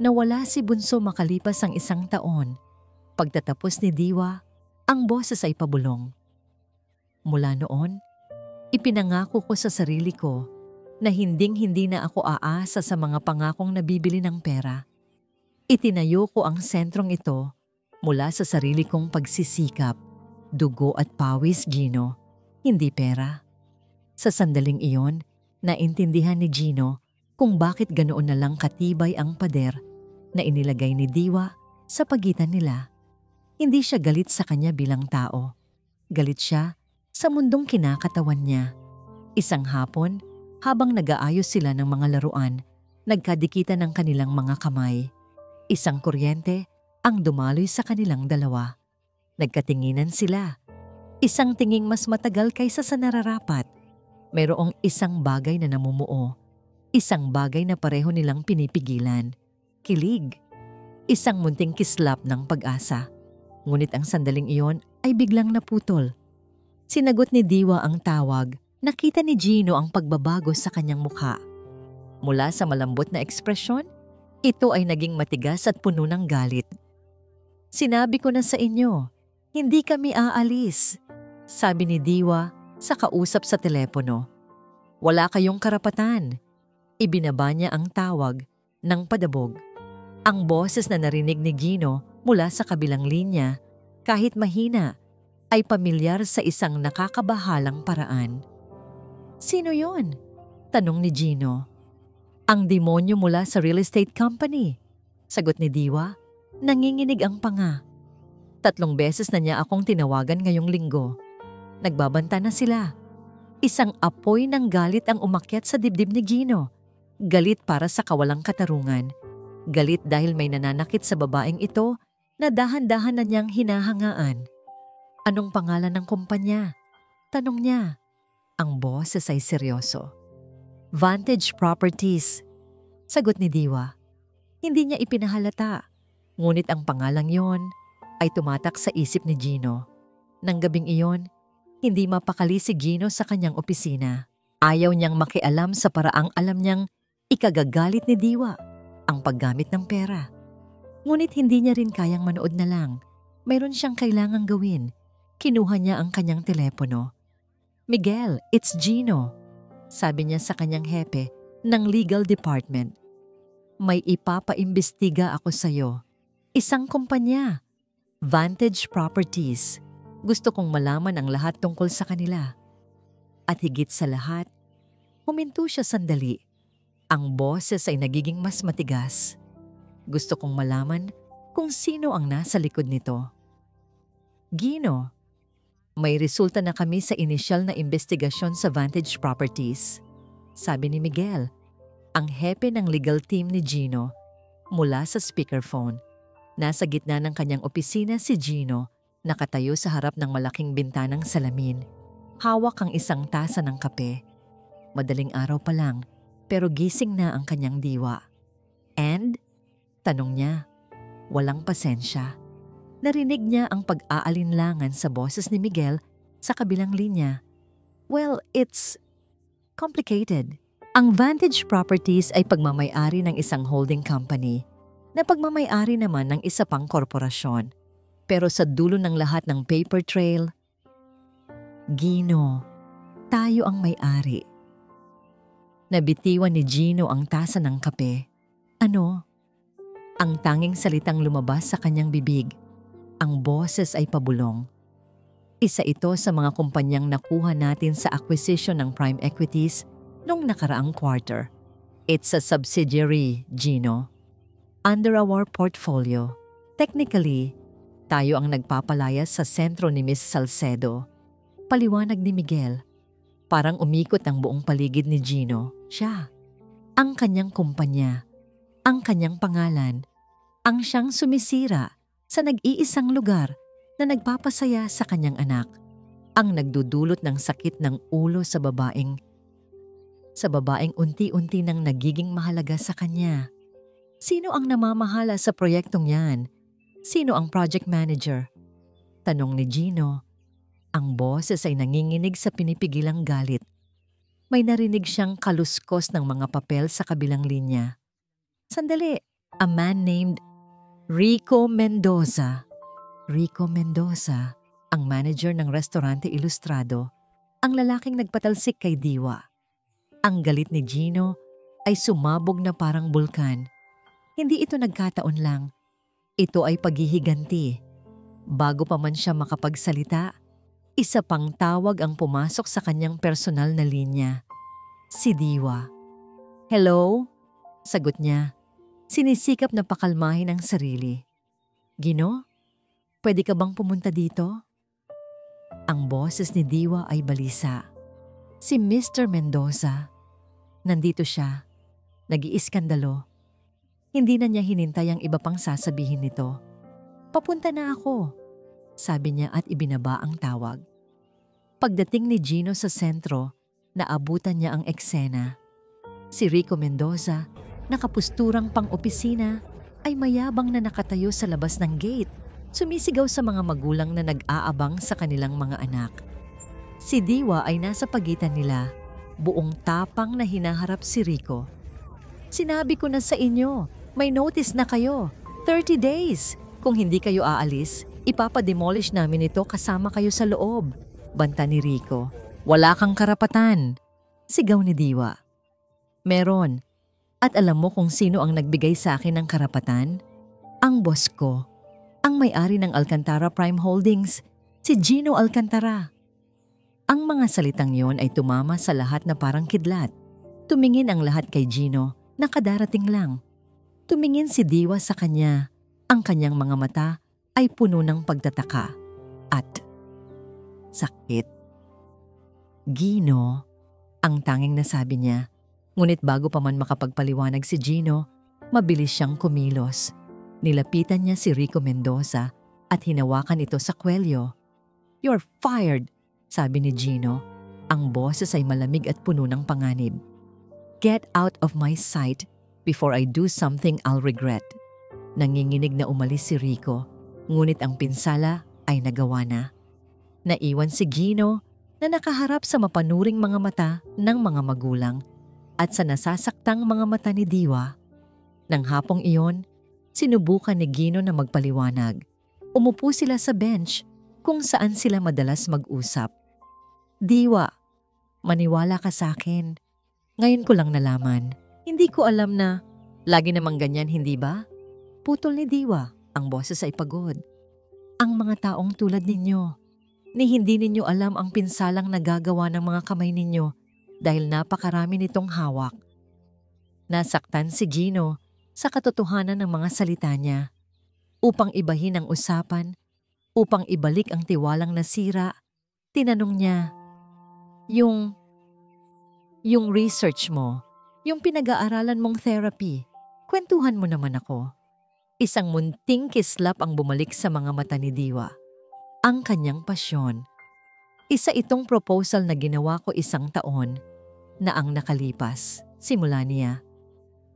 Speaker 1: Nawala si Bunso makalipas ang isang taon. Pagtatapos ni Diwa, ang boses ay pabulong. Mula noon, ipinangako ko sa sarili ko na hinding-hindi na ako aasa sa mga pangakong nabibili ng pera. Itinayo ko ang sentrong ito mula sa sarili kong pagsisikap, dugo at pawis, Gino, hindi pera. Sa sandaling iyon, naintindihan ni Gino kung bakit ganoon na lang katibay ang pader na inilagay ni Diwa sa pagitan nila. Hindi siya galit sa kanya bilang tao. Galit siya sa mundong kinakatawan niya. Isang hapon, habang nag-aayos sila ng mga laruan, nagkadikitan ng kanilang mga kamay. Isang kuryente ang dumaloy sa kanilang dalawa. Nagkatinginan sila. Isang tinging mas matagal kaysa sa nararapat. Mayroong isang bagay na namumuo. Isang bagay na pareho nilang pinipigilan. Kilig. Isang munting kislap ng pag-asa. Ngunit ang sandaling iyon ay biglang naputol. Sinagot ni Diwa ang tawag. Nakita ni Gino ang pagbabago sa kanyang mukha. Mula sa malambot na ekspresyon, ito ay naging matigas at puno ng galit. Sinabi ko na sa inyo, hindi kami aalis, sabi ni Diwa sa kausap sa telepono. Wala kayong karapatan. Ibinaba niya ang tawag ng padabog. Ang boses na narinig ni Gino mula sa kabilang linya, kahit mahina, ay pamilyar sa isang nakakabahalang paraan. Sino yon? Tanong ni Gino. Ang demonyo mula sa real estate company. Sagot ni Diwa, nanginginig ang panga. 3 beses na niya akong tinawagan ngayong linggo. Nagbabanta na sila. Isang apoy ng galit ang umakyat sa dibdib ni Gino. Galit para sa kawalang katarungan. Galit dahil may nananakit sa babaeng ito na dahan-dahan na niyang hinahangaan. Anong pangalan ng kumpanya? Tanong niya. Ang boses ay seryoso. Vantage Properties. Sagot ni Diwa. Hindi niya ipinahalata. Ngunit ang pangalang yon ay tumatak sa isip ni Gino. Nang gabing iyon, hindi mapakali si Gino sa kanyang opisina. Ayaw niyang makialam sa paraang alam niyang ikagagalit ni Diwa ang paggamit ng pera. Ngunit hindi niya rin kayang manood na lang. Mayroon siyang kailangang gawin. Kinuha niya ang kanyang telepono. Miguel, it's Gino, sabi niya sa kanyang hepe ng legal department. May ipapaimbestiga ako sa'yo. Isang kumpanya, Vantage Properties. Gusto kong malaman ang lahat tungkol sa kanila. At higit sa lahat, huminto siya sandali. Ang boses ay nagiging mas matigas. Gusto kong malaman kung sino ang nasa likod nito. Gino, may resulta na kami sa inisyal na investigasyon sa Vantage Properties. sabi ni Miguel, ang hepe ng legal team ni Gino, mula sa speakerphone. Nasa gitna ng kanyang opisina si Gino, nakatayo sa harap ng malaking bintanang salamin. Hawak ang isang tasa ng kape. Madaling araw pa lang, pero gising na ang kanyang diwa. And? Tanong niya. Walang pasensya. Narinig niya ang pag-aalinlangan sa boses ni Miguel sa kabilang linya. Well, it's complicated. Ang Vantage Properties ay pagmamay-ari ng isang holding company na pagmamay-ari naman ng isa pang korporasyon. Pero sa dulo ng lahat ng paper trail, Gino, tayo ang may-ari. Nabitiwan ni Gino ang tasa ng kape. Ano? Ang tanging salitang lumabas sa kanyang bibig. Ang boses ay pabulong. Isa ito sa mga kumpanyang nakuha natin sa acquisition ng Prime Equities noong nakaraang quarter. It's a subsidiary, Gino. Under our portfolio. Technically, tayo ang nagpapalayas sa sentro ni Miss Salcedo. Paliwanag ni Miguel. Parang umikot ang buong paligid ni Gino. Siya. Ang kanyang kumpanya. Ang kanyang pangalan. Ang siyang sumisira sa nag-iisang lugar na nagpapasaya sa kanyang anak. Ang nagdudulot ng sakit ng ulo sa babaeng unti-unti nang nagiging mahalaga sa kanya. Sino ang namamahala sa proyektong yan? Sino ang project manager? Tanong ni Gino. Ang boses ay nanginginig sa pinipigilang galit. May narinig siyang kaluskos ng mga papel sa kabilang linya. Sandali, a man named Rico Mendoza. Rico Mendoza, ang manager ng Restaurante Ilustrado, ang lalaking nagpatalsik kay Diwa. Ang galit ni Gino ay sumabog na parang bulkan. Hindi ito nagkataon lang. Ito ay paghihiganti. Bago pa man siya makapagsalita, isa pang tawag ang pumasok sa kanyang personal na linya. Si Diwa. Hello? Sagot niya. Sinisikap na pakalmahin ang sarili. Gino, pwede ka bang pumunta dito? Ang boses ni Diwa ay balisa. Si Mr. Mendoza. Nandito siya. Nag-iiskandalo. Hindi na niya hinintay ang iba pang sasabihin nito. Papunta na ako, sabi niya at ibinaba ang tawag. Pagdating ni Gino sa sentro, naabutan niya ang eksena. Si Rico Mendoza, nakapusturang pang-opisina, ay mayabang na nakatayo sa labas ng gate, sumisigaw sa mga magulang na nag-aabang sa kanilang mga anak. Si Diwa ay nasa pagitan nila, buong tapang na hinaharap si Rico. Sinabi ko na sa inyo, may notice na kayo, 30 days. Kung hindi kayo aalis, ipapademolish namin ito kasama kayo sa loob. Banta ni Rico. Wala kang karapatan. Sigaw ni Diwa. Meron. At alam mo kung sino ang nagbigay sa akin ng karapatan? Ang boss ko. Ang may-ari ng Alcantara Prime Holdings, si Gino Alcantara. Ang mga salitang yon ay tumama sa lahat na parang kidlat. Tumingin ang lahat kay Gino na kadarating lang. Tumingin si Diwa sa kanya. Ang kanyang mga mata ay puno ng pagtataka at sakit. Gino, ang tanging nasabi niya. Ngunit bago pa man makapagpaliwanag si Gino, mabilis siyang kumilos. Nilapitan niya si Rico Mendoza at hinawakan ito sa kwelyo. You're fired, sabi ni Gino. Ang boses ay malamig at puno ng panganib. Get out of my sight before I do something I'll regret. Nanginginig na umalis si Rico, ngunit ang pinsala ay nagawa na. Naiwan si Gino na nakaharap sa mapanuring mga mata ng mga magulang at sa nasasaktang mga mata ni Diwa. Nang hapong iyon, sinubukan ni Gino na magpaliwanag. Umupo sila sa bench kung saan sila madalas mag-usap. Diwa, maniwala ka sa akin. Ngayon ko lang nalaman. Hindi ko alam na lagi namang ganyan, hindi ba? Putol ni Diwa, ang boses ay pagod. Ang mga taong tulad ninyo, ni hindi ninyo alam ang pinsalang nagagawa ng mga kamay ninyo dahil napakarami nitong hawak. Nasaktan si Gino sa katotohanan ng mga salita niya. Upang ibahin ang usapan, upang ibalik ang tiwalang nasira, tinanong niya, Yung research mo, yung pinag-aaralan mong therapy, kwentuhan mo naman ako. Isang munting kislap ang bumalik sa mga mata ni Diwa. Ang kanyang pasyon. Isa itong proposal na ginawa ko 1 taon na ang nakalipas, simula niya.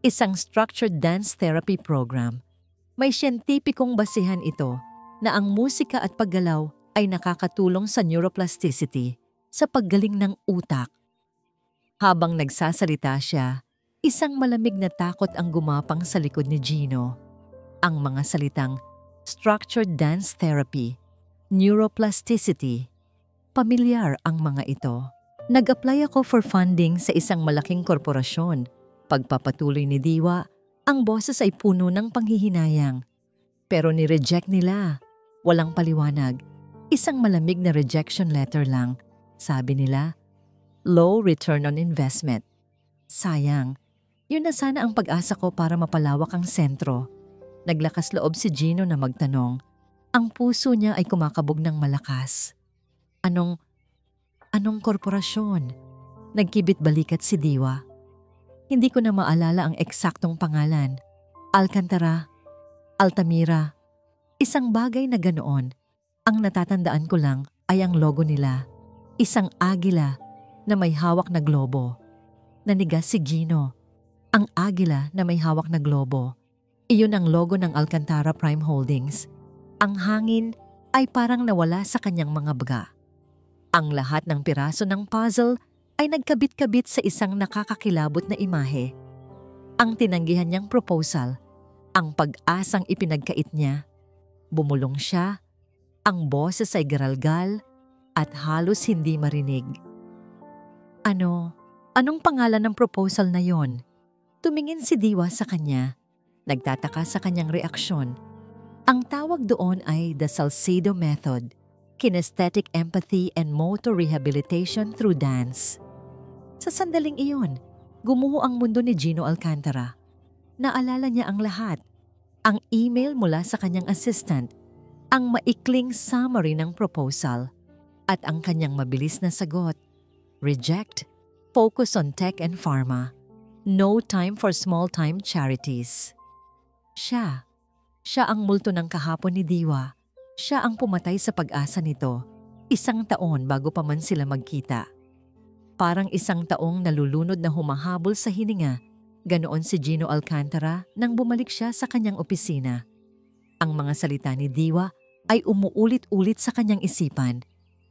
Speaker 1: Isang structured dance therapy program. May siyentipikong basihan ito na ang musika at paggalaw ay nakakatulong sa neuroplasticity, sa paggaling ng utak. Habang nagsasalita siya, isang malamig na takot ang gumapang sa likod ni Gino. Ang mga salitang structured dance therapy, neuroplasticity, pamilyar ang mga ito. Nag-apply ako for funding sa isang malaking korporasyon. Pagpapatuloy ni Diwa, ang boses ay puno ng panghihinayang. Pero ni-reject nila. Walang paliwanag. Isang malamig na rejection letter lang. Sabi nila, low return on investment. Sayang, yun na sana ang pag-asa ko para mapalawak ang sentro. Naglakas loob si Gino na magtanong. Ang puso niya ay kumakabog ng malakas. Anong korporasyon? Nagkibit balikat si Diwa. Hindi ko na maalala ang eksaktong pangalan. Alcantara, Altamira. Isang bagay na ganoon. Ang natatandaan ko lang ay ang logo nila. Isang agila na may hawak na globo. Nanigas si Gino. Ang agila na may hawak na globo. Iyon ang logo ng Alcantara Prime Holdings. Ang hangin ay parang nawala sa kanyang mga baga. Ang lahat ng piraso ng puzzle ay nagkabit-kabit sa isang nakakakilabot na imahe. Ang tinanggihan niyang proposal, ang pag-asang ipinagkait niya. Bumulong siya, ang boses ay garalgal at halos hindi marinig. Anong pangalan ng proposal na yon? Tumingin si Diwa sa kanya. Nagtataka sa kanyang reaksyon. Ang tawag doon ay the Salcedo Method, Kinesthetic Empathy and Motor Rehabilitation through Dance. Sa sandaling iyon, gumuho ang mundo ni Gino Alcantara. Naalala niya ang lahat. Ang email mula sa kanyang assistant, ang maikling summary ng proposal, at ang kanyang mabilis na sagot. Reject, focus on tech and pharma, no time for small-time charities. Siya ang multo ng kahapon ni Diwa. Siya ang pumatay sa pag-asa nito, 1 taon bago pa man sila magkita. Parang 1 taong nalulunod na humahabol sa hininga, ganoon si Gino Alcantara nang bumalik siya sa kanyang opisina. Ang mga salita ni Diwa ay umuulit-ulit sa kanyang isipan,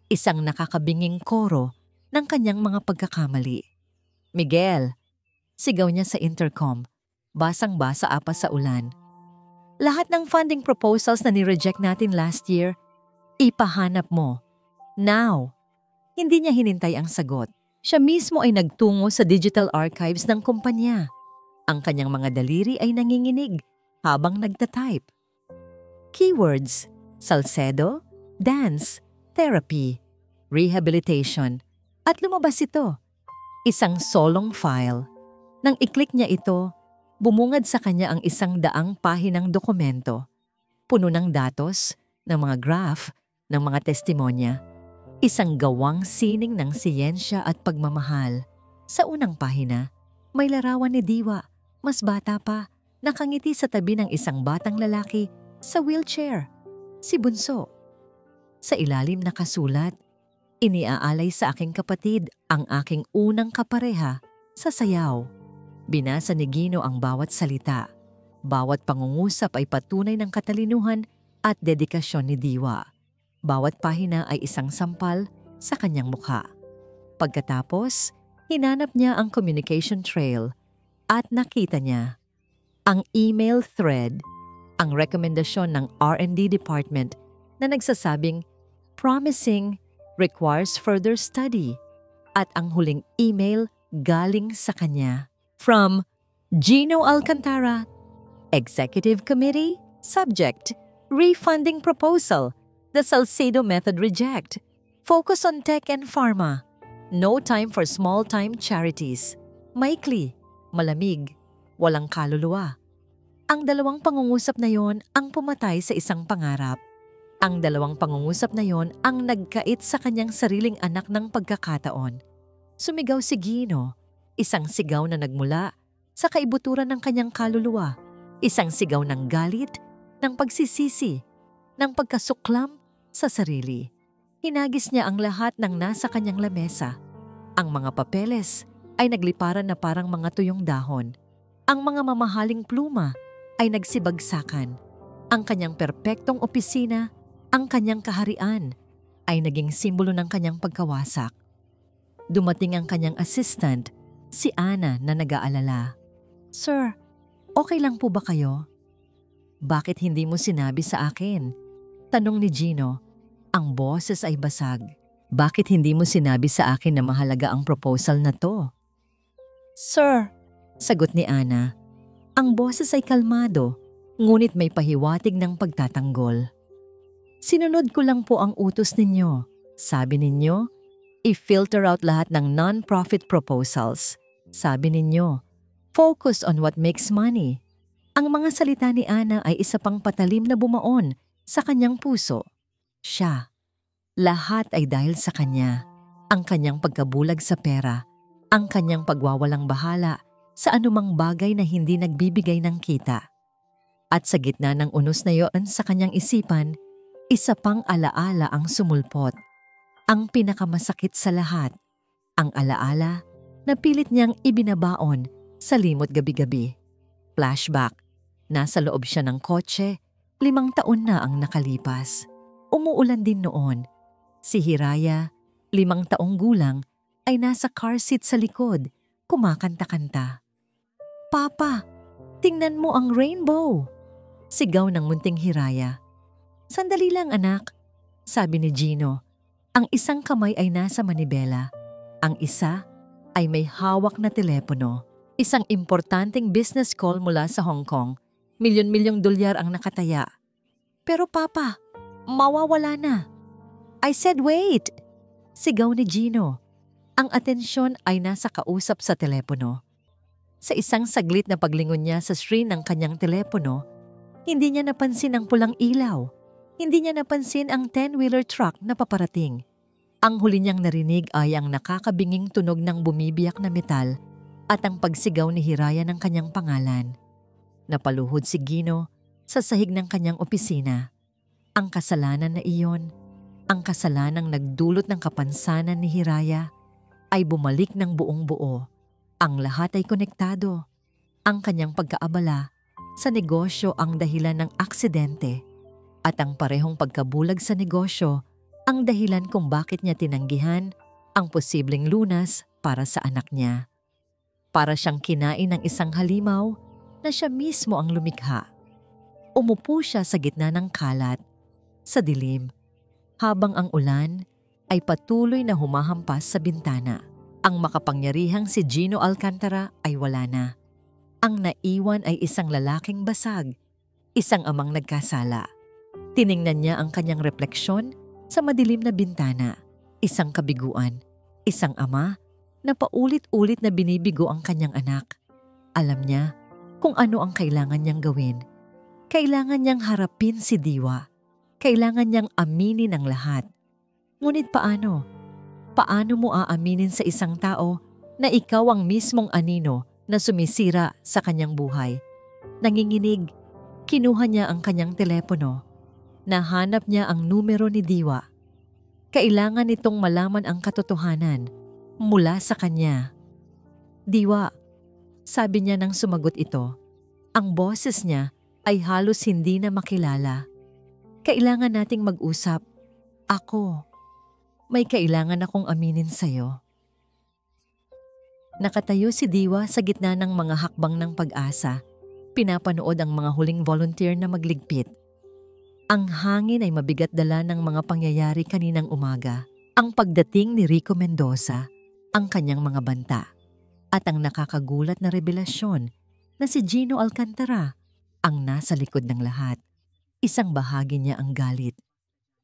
Speaker 1: isang nakakabinging koro ng kanyang mga pagkakamali. Miguel, sigaw niya sa intercom, basang-basa apa sa ulan. Lahat ng funding proposals na ni-reject natin last year, ipahanap mo. Now! Hindi niya hinintay ang sagot. Siya mismo ay nagtungo sa digital archives ng kumpanya. Ang kanyang mga daliri ay nanginginig habang nagtatype. Keywords: Salcedo, dance, therapy, rehabilitation. At lumabas ito. Isang solong file. Nang i-click niya ito, bumungad sa kanya ang 100 pahinang dokumento. Puno ng datos, ng mga graph, ng mga testimonya. Isang gawang sining ng siyensya at pagmamahal. Sa unang pahina, may larawan ni Diwa, mas bata pa, nakangiti sa tabi ng isang batang lalaki sa wheelchair, si Bunso. Sa ilalim nakasulat, iniaalay sa aking kapatid ang aking unang kapareha sa sayaw. Binasa ni Gino ang bawat salita. Bawat pangungusap ay patunay ng katalinuhan at dedikasyon ni Diwa. Bawat pahina ay isang sampal sa kanyang mukha. Pagkatapos, hinanap niya ang communication trail at nakita niya ang email thread, ang rekomendasyon ng R&D department na nagsasabing promising, requires further study, at ang huling email galing sa kanya. From Gino Alcantara, Executive Committee, Subject, Refunding Proposal, The Salcedo Method Reject, Focus on Tech and Pharma, No Time for Small-Time Charities, maikli, malamig, walang kaluluwa. Ang 2 pangungusap na yon ang pumatay sa isang pangarap. Ang 2 pangungusap na yon ang nagkait sa kanyang sariling anak ng pagkakataon. Sumigaw si Gino. Isang sigaw na nagmula sa kaibuturan ng kanyang kaluluwa. Isang sigaw ng galit, ng pagsisisi, ng pagkasuklam sa sarili. Hinagis niya ang lahat ng nasa kanyang lamesa. Ang mga papeles ay nagliparan na parang mga tuyong dahon. Ang mga mamahaling pluma ay nagsibagsakan. Ang kanyang perpektong opisina, ang kanyang kaharian, ay naging simbolo ng kanyang pagkawasak. Dumating ang kanyang assistant, si Ana, na nag-aalala. "Sir, okay lang po ba kayo?" "Bakit hindi mo sinabi sa akin?" tanong ni Gino. Ang boses ay basag. "Bakit hindi mo sinabi sa akin na mahalaga ang proposal na to?" "Sir," sagot ni Ana. Ang boses ay kalmado, ngunit may pahiwatig ng pagtatanggol. "Sinunod ko lang po ang utos ninyo. Sabi ninyo, i-filter out lahat ng non-profit proposals. Sabi ninyo, focus on what makes money." Ang mga salita ni Ana ay isa pang patalim na bumaon sa kanyang puso. Siya. Lahat ay dahil sa kanya. Ang kanyang pagkabulag sa pera, ang kanyang pagwawalang bahala sa anumang bagay na hindi nagbibigay ng kita. At sa gitna ng unos na iyon sa kanyang isipan, isa pang alaala ang sumulpot. Ang pinakamasakit sa lahat, ang alaala na pilit niyang ibinabaon sa limot gabi-gabi. Flashback, nasa loob siya ng kotse, 5 taon na ang nakalipas. Umuulan din noon. Si Hiraya, 5 taong gulang, ay nasa car seat sa likod, kumakanta-kanta. "Papa, tingnan mo ang rainbow!" Sigaw ng munting Hiraya. "Sandali lang anak," sabi ni Gino. Ang isang kamay ay nasa manibela. Ang isa ay may hawak na telepono. Isang importanteng business call mula sa Hong Kong. Milyon-milyong dolyar ang nakataya. "Pero papa, mawawala na." "I said wait!" Sigaw ni Gino. Ang atensyon ay nasa kausap sa telepono. Sa isang saglit na paglingon niya sa screen ng kanyang telepono, hindi niya napansin ang pulang ilaw. Hindi niya napansin ang 10-wheeler truck na paparating. Ang huli niyang narinig ay ang nakakabinging tunog ng bumibiyak na metal at ang pagsigaw ni Hiraya ng kanyang pangalan. Napaluhod si Gino sa sahig ng kanyang opisina. Ang kasalanan na iyon, ang kasalanang nagdulot ng kapansanan ni Hiraya, ay bumalik ng buong buo. Ang lahat ay konektado. Ang kanyang pagkaabala sa negosyo ang dahilan ng aksidente at ang parehong pagkabulag sa negosyo ang dahilan kung bakit niya tinanggihan ang posibleng lunas para sa anak niya. Para siyang kinain ng isang halimaw na siya mismo ang lumikha. Umupo siya sa gitna ng kalat, sa dilim, habang ang ulan ay patuloy na humahampas sa bintana. Ang makapangyarihang si Gino Alcantara ay wala na. Ang naiwan ay isang lalaking basag, isang amang nagkasala. Tiningnan niya ang kanyang refleksyon sa madilim na bintana, isang kabiguan, isang ama na paulit-ulit na binibigo ang kanyang anak. Alam niya kung ano ang kailangan niyang gawin. Kailangan niyang harapin si Diwa. Kailangan niyang aminin ang lahat. Ngunit paano? Paano mo aaminin sa isang tao na ikaw ang mismong anino na sumisira sa kanyang buhay? Nanginginig, kinuha niya ang kanyang telepono. Nahanap niya ang numero ni Diwa. Kailangan nitong malaman ang katotohanan mula sa kanya. "Diwa," sabi niya nang sumagot ito. Ang boses niya ay halos hindi na makilala. "Kailangan nating mag-usap. May kailangan akong aminin sa'yo." Nakatayo si Diwa sa gitna ng mga hakbang ng pag-asa. Pinapanood ang mga huling volunteer na magligpit. Ang hangin ay mabigat dala ng mga pangyayari kaninang umaga. Ang pagdating ni Rico Mendoza, ang kanyang mga banta, at ang nakakagulat na revelasyon na si Gino Alcantara ang nasa likod ng lahat. Isang bahagi niya ang galit.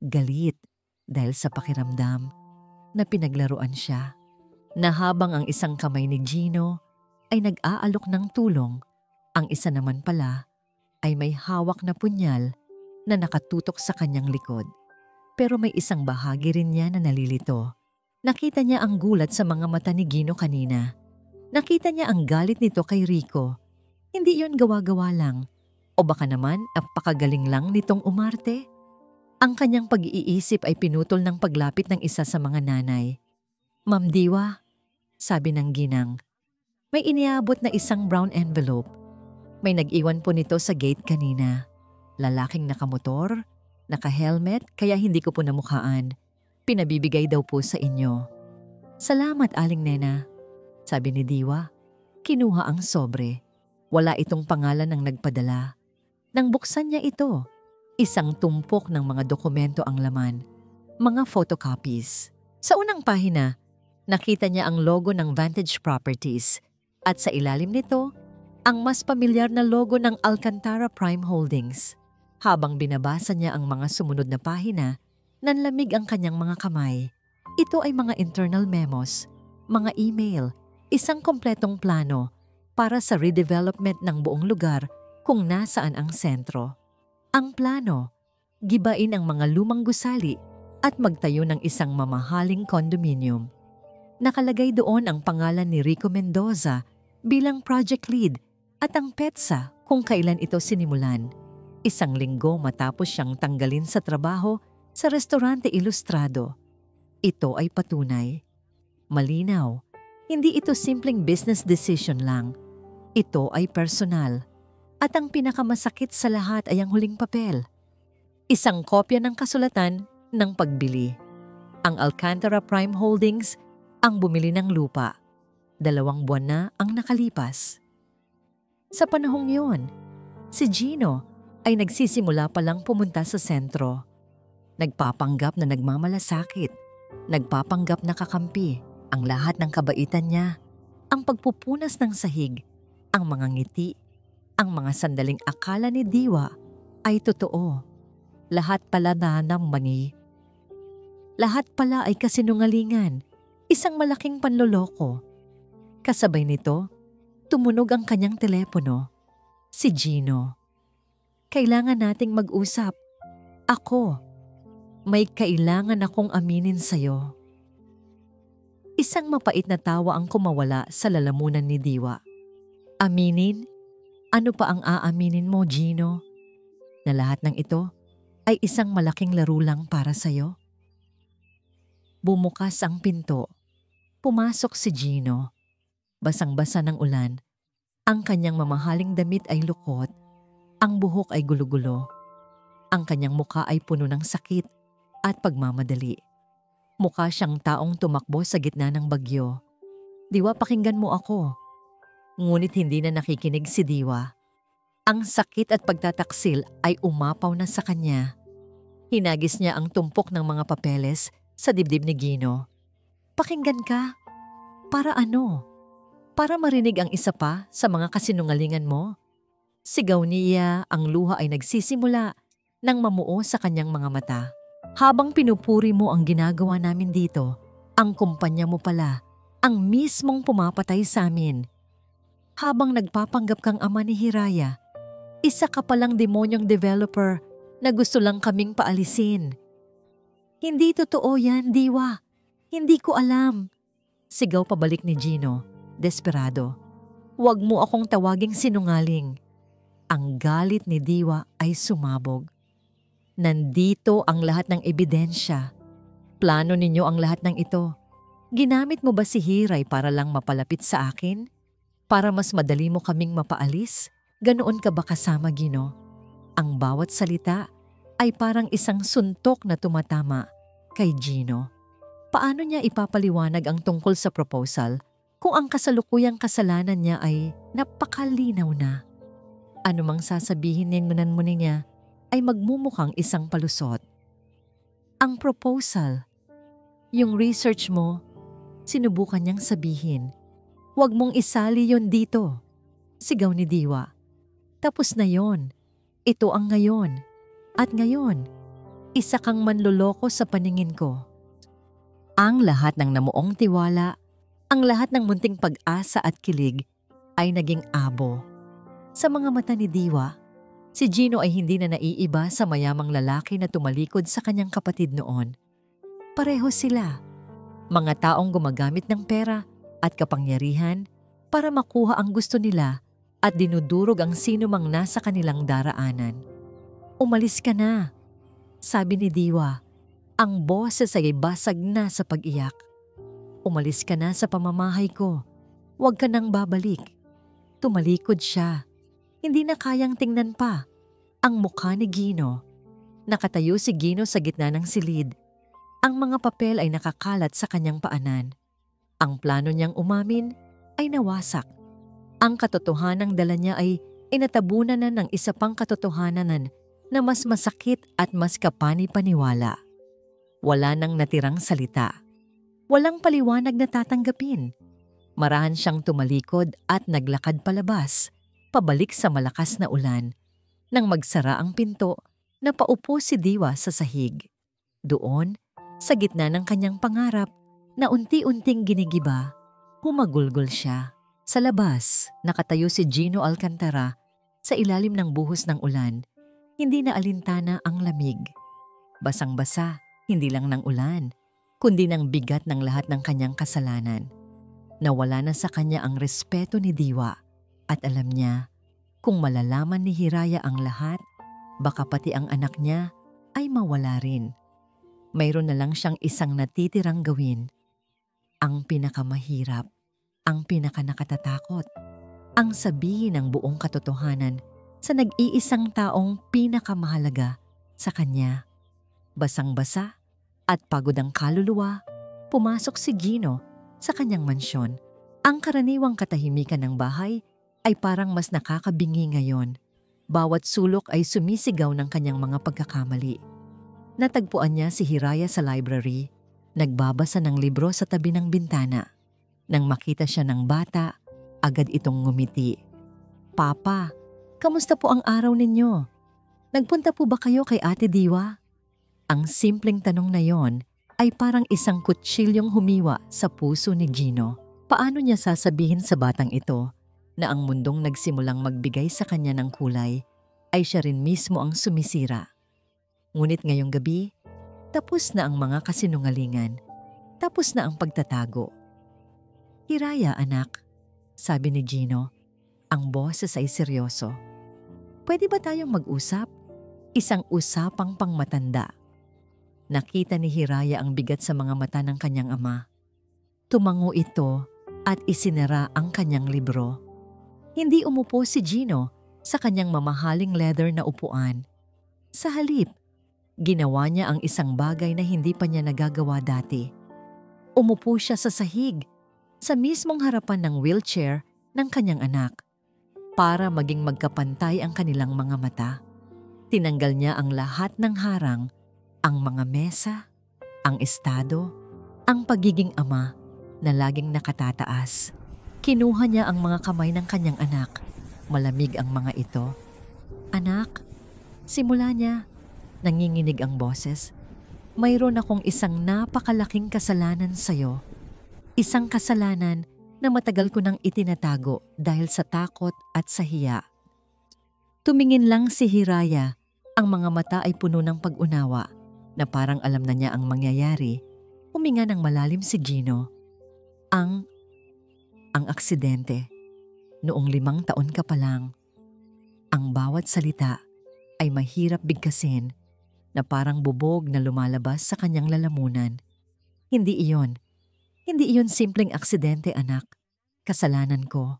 Speaker 1: Galit dahil sa pakiramdam na pinaglaruan siya. Na habang ang isang kamay ni Gino ay nag-aalok ng tulong, ang isa naman pala ay may hawak na punyal na nakatutok sa kanyang likod. Pero may isang bahagi rin niya na nalilito. Nakita niya ang gulat sa mga mata ni Gino kanina. Nakita niya ang galit nito kay Rico. Hindi yon gawa-gawa lang. O baka naman napakagaling lang nitong umarte. Ang kanyang pag-iisip ay pinutol ng paglapit ng isa sa mga nanay. "Ma'am Diwa," sabi ng ginang. May iniabot na isang brown envelope. May nag-iwan po nito sa gate kanina. Lalaking nakamotor, naka-helmet, kaya hindi ko po namukhaan. Pinabibigay daw po sa inyo. "Salamat, Aling Nena," sabi ni Diwa. Kinuha ang sobre. Wala itong pangalan ng nagpadala. Nang buksan niya ito, isang tumpok ng mga dokumento ang laman. Mga photocopies. Sa unang pahina, nakita niya ang logo ng Vantage Properties at sa ilalim nito, ang mas pamilyar na logo ng Alcantara Prime Holdings. Habang binabasa niya ang mga sumunod na pahina, nanlamig ang kanyang mga kamay. Ito ay mga internal memos, mga email, isang kompletong plano para sa redevelopment ng buong lugar kung nasaan ang sentro. Ang plano, gibain ang mga lumang gusali at magtayo ng isang mamahaling condominium. Nakalagay doon ang pangalan ni Rico Mendoza bilang project lead at ang petsa kung kailan ito sinimulan. 1 linggo matapos siyang tanggalin sa trabaho sa Restaurante Ilustrado. Ito ay patunay. Malinaw, hindi ito simpleng business decision lang. Ito ay personal. At ang pinakamasakit sa lahat ay ang huling papel. Isang kopya ng kasulatan ng pagbili. Ang Alcantara Prime Holdings ang bumili ng lupa. 2 buwan na ang nakalipas. Sa panahong yun, si Gino ay nagsisimula palang pumunta sa sentro. Nagpapanggap na nagmamalasakit. Nagpapanggap na kakampi. Ang lahat ng kabaitan niya, ang pagpupunas ng sahig, ang mga ngiti, ang mga sandaling akala ni Diwa ay totoo. Lahat pala na mani. Lahat pala ay kasinungalingan, isang malaking panloloko. Kasabay nito, tumunog ang kanyang telepono. Si Gino. "Kailangan nating mag-usap. May kailangan akong aminin sa'yo." Isang mapait na tawa ang kumawala sa lalamunan ni Diwa. "Aminin? Ano pa ang aaminin mo, Gino? Na lahat ng ito ay isang malaking laro lang para sa'yo?" Bumukas ang pinto. Pumasok si Gino. Basang-basa ng ulan. Ang kanyang mamahaling damit ay lukot. Ang buhok ay gulo-gulo. Ang kanyang muka ay puno ng sakit at pagmamadali. Mukha siyang taong tumakbo sa gitna ng bagyo. "Diwa, pakinggan mo ako." Ngunit hindi na nakikinig si Diwa. Ang sakit at pagtataksil ay umapaw na sa kanya. Hinagis niya ang tumpok ng mga papeles sa dibdib ni Gino. "Pakinggan ka? Para ano? Para marinig ang isa pa sa mga kasinungalingan mo?" Sigaw niya, ang luha ay nagsisimula nang mamuo sa kanyang mga mata. "Habang pinupuri mo ang ginagawa namin dito, ang kumpanya mo pala, ang mismong pumapatay sa amin. Habang nagpapanggap kang ama ni Hiraya, isa ka palang demonyong developer na gusto lang kaming paalisin." "Hindi totoo yan, Diwa. Hindi ko alam." Sigaw pabalik ni Gino, desperado. "Huwag mo akong tawaging sinungaling." Ang galit ni Diwa ay sumabog. "Nandito ang lahat ng ebidensya. Plano ninyo ang lahat ng ito. Ginamit mo ba si Hiray para lang mapalapit sa akin? Para mas madali mo kaming mapaalis? Ganoon ka ba kasama, Gino?" Ang bawat salita ay parang isang suntok na tumatama kay Gino. Paano niya ipapaliwanag ang tungkol sa proposal kung ang kasalukuyang kasalanan niya ay napakalinaw na? Anumang sasabihin mo niya ay magmumukhang isang palusot. Ang proposal, yung research mo, sinubukan niyang sabihin. "Huwag mong isali yon dito." Sigaw ni Diwa. "Tapos na yon. Ito ang ngayon. At ngayon, isa kang manloloko sa paningin ko." Ang lahat ng namuong tiwala, ang lahat ng munting pag-asa at kilig ay naging abo. Sa mga mata ni Diwa, si Gino ay hindi na naiiba sa mayamang lalaki na tumalikod sa kanyang kapatid noon. Pareho sila, mga taong gumagamit ng pera at kapangyarihan para makuha ang gusto nila at dinudurog ang sino mang nasa kanilang daraanan. Umalis ka na, sabi ni Diwa. Ang boses ay basag na sa pag-iyak. Umalis ka na sa pamamahay ko. Huwag ka nang babalik. Tumalikod siya. Hindi na kayang tingnan pa ang mukha ni Gino. Nakatayo si Gino sa gitna ng silid. Ang mga papel ay nakakalat sa kanyang paanan. Ang plano niyang umamin ay nawasak. Ang katotohanang dala niya ay inatabunan na ng isa pang katotohanan na mas masakit at mas kapani-paniwala. Wala nang natirang salita. Walang paliwanag na tatanggapin. Marahan siyang tumalikod at naglakad palabas, pabalik sa malakas na ulan. Nang magsara ang pinto, napaupo si Diwa sa sahig. Doon, sa gitna ng kanyang pangarap na unti-unting ginigiba, humagulgol siya. Sa labas, nakatayo si Gino Alcantara sa ilalim ng buhos ng ulan. Hindi na alintana ang lamig. Basang-basa, hindi lang ng ulan, kundi ng bigat ng lahat ng kanyang kasalanan. Nawala na sa kanya ang respeto ni Diwa at alam niya kung malalaman ni Hiraya ang lahat, baka pati ang anak niya ay mawala rin. Mayroon na lang siyang isang natitirang gawin. Ang pinakamahirap, ang pinakanakatatakot, ang sabihin ng buong katotohanan sa nag-iisang taong pinakamahalaga sa kanya. Basang-basa at pagod ang kaluluwa, pumasok si Gino sa kanyang mansyon. Ang karaniwang katahimikan ng bahay ay parang mas nakakabingi ngayon. Bawat sulok ay sumisigaw ng kanyang mga pagkakamali. Natagpuan niya si Hiraya sa library, nagbabasa ng libro sa tabi ng bintana. Nang makita siya ng bata, agad itong ngumiti. "Papa, kamusta po ang araw ninyo? Nagpunta po ba kayo kay Ate Diwa?" Ang simpleng tanong na yon ay parang isang kutsilyong humiwa sa puso ni Gino. Paano niya sasabihin sa batang ito na ang mundong nagsimulang magbigay sa kanya ng kulay ay siya rin mismo ang sumisira? Ngunit ngayong gabi, tapos na ang mga kasinungalingan. Tapos na ang pagtatago. "Hiraya, anak," sabi ni Gino. Ang boses ay seryoso. "Pwede ba tayong mag-usap? Isang usapang pangmatanda." Nakita ni Hiraya ang bigat sa mga mata ng kanyang ama. Tumango ito at isinara ang kanyang libro. Hindi umupo si Gino sa kanyang mamahaling leather na upuan. Sa halip, ginawa niya ang isang bagay na hindi pa niya nagagawa dati. Umupo siya sa sahig, sa mismong harapan ng wheelchair ng kanyang anak, para maging magkapantay ang kanilang mga mata. Tinanggal niya ang lahat ng harang, ang mga mesa, ang estado, ang pagiging ama na laging nakatataas. Kinuha niya ang mga kamay ng kanyang anak. Malamig ang mga ito. "Anak," simula niya, nanginginig ang boses. "Mayroon akong isang napakalaking kasalanan sa'yo. Isang kasalanan na matagal ko nang itinatago dahil sa takot at sa hiya." Tumingin lang si Hiraya. Ang mga mata ay puno ng pag-unawa na parang alam na niya ang mangyayari. Huminga ng malalim si Gino. Ang aksidente. Noong 5 taon ka pa lang. Ang bawat salita ay mahirap bigkasin na parang bubog na lumalabas sa kanyang lalamunan. Hindi iyon simpleng aksidente, anak. Kasalanan ko.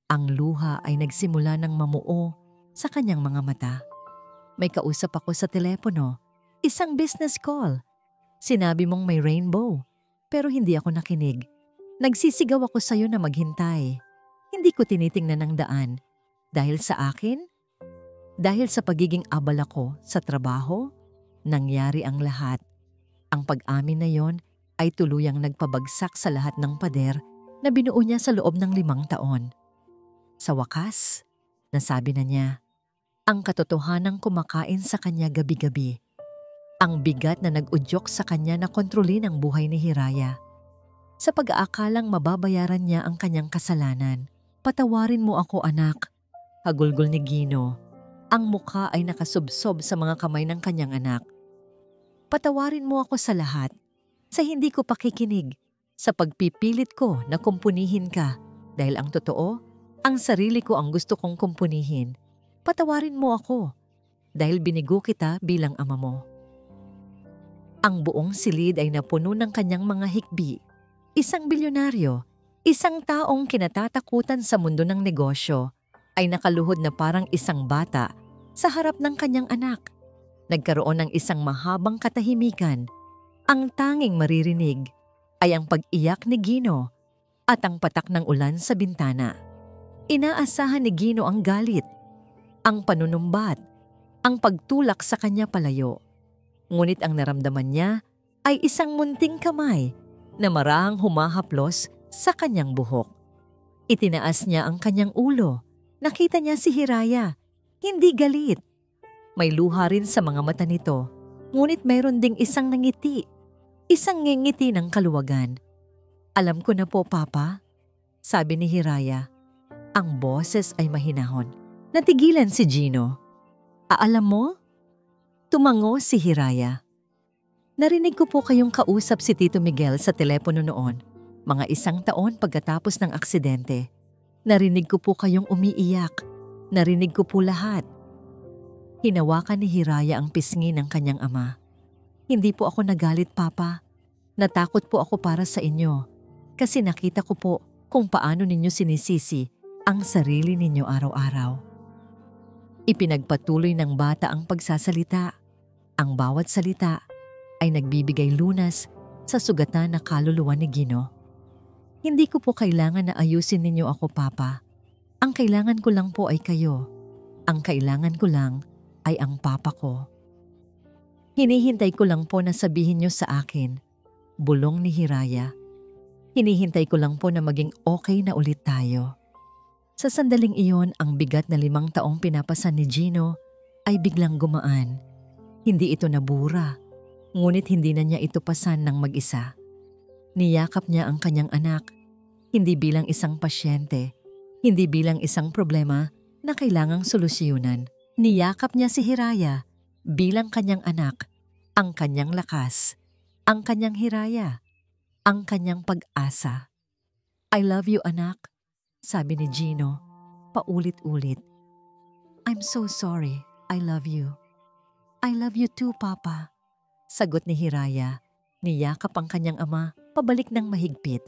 Speaker 1: Ang luha ay nagsimula ng mamuo sa kanyang mga mata. May kausap ako sa telepono. Isang business call. Sinabi mong may rainbow, pero hindi ako nakinig. Nagsisigaw ako sa'yo na maghintay. Hindi ko tinitingnan ang daan. Dahil sa akin? Dahil sa pagiging abala ko sa trabaho? Nangyari ang lahat. Ang pag-amin na yon ay tuluyang nagpabagsak sa lahat ng pader na binuo niya sa loob ng 5 taon. Sa wakas, nasabi na niya, ang katotohanang kumakain sa kanya gabi-gabi. Ang bigat na nag-udyok sa kanya na kontrolin ang buhay ni Hiraya. Sa pag-aakalang mababayaran niya ang kanyang kasalanan. "Patawarin mo ako, anak," hagulgol ni Gino. Ang mukha ay nakasubsob sa mga kamay ng kanyang anak. "Patawarin mo ako sa lahat, sa hindi ko pakikinig, sa pagpipilit ko na kumpunihin ka, Dahil ang totoo, ang sarili ko ang gusto kong kumpunihin. Patawarin mo ako dahil binigo kita bilang ama mo. Ang buong silid ay napuno ng kanyang mga hikbi. Isang bilyonaryo, isang taong kinatatakutan sa mundo ng negosyo, ay nakaluhod na parang isang bata sa harap ng kanyang anak. Nagkaroon ng isang mahabang katahimikan. Ang tanging maririnig ay ang pag-iyak ni Gino at ang patak ng ulan sa bintana. Inaasahan ni Gino ang galit, ang panunumbat, ang pagtulak sa kanya palayo. Ngunit ang naramdaman niya ay isang munting kamay na marahang humahaplos sa kanyang buhok. Itinaas niya ang kanyang ulo. Nakita niya si Hiraya, hindi galit. May luha rin sa mga mata nito, ngunit mayroon ding isang nangiti, isang ngingiti ng kaluwagan. Alam ko na po, Papa, sabi ni Hiraya. Ang boses ay mahinahon. Natigilan si Gino. Alam mo? Tumango si Hiraya. Narinig ko po kayong kausap si Tito Miguel sa telepono noon, mga 1 taon pagkatapos ng aksidente. Narinig ko po kayong umiiyak. Narinig ko po lahat. Hinawakan ni Hiraya ang pisngi ng kanyang ama. Hindi po ako nagalit, Papa. Natakot po ako para sa inyo kasi nakita ko po kung paano ninyo sinisisi ang sarili ninyo araw-araw. Ipinagpatuloy ng bata ang pagsasalita. Ang bawat salita ay nagbibigay lunas sa sugatan na kaluluwa ni Gino. Hindi ko po kailangan na ayusin ninyo ako, Papa. Ang kailangan ko lang po ay kayo. Ang kailangan ko lang ay ang Papa ko. Hinihintay ko lang po na sabihin nyo sa akin, bulong ni Hiraya. Hinihintay ko lang po na maging okay na ulit tayo. Sa sandaling iyon, ang bigat na 5 taong pinapasan ni Gino ay biglang gumaan. Hindi ito nabura, ngunit hindi na niya ito pasan ng mag-isa. Niyakap niya ang kanyang anak, hindi bilang isang pasyente, hindi bilang isang problema na kailangang solusyonan. Niyakap niya si Hiraya bilang kanyang anak, ang kanyang lakas, ang kanyang Hiraya, ang kanyang pag-asa. I love you, anak, sabi ni Gino, paulit-ulit. I'm so sorry, I love you. I love you too, Papa, sagot ni Hiraya. Niyakap ang kanyang ama pabalik ng mahigpit.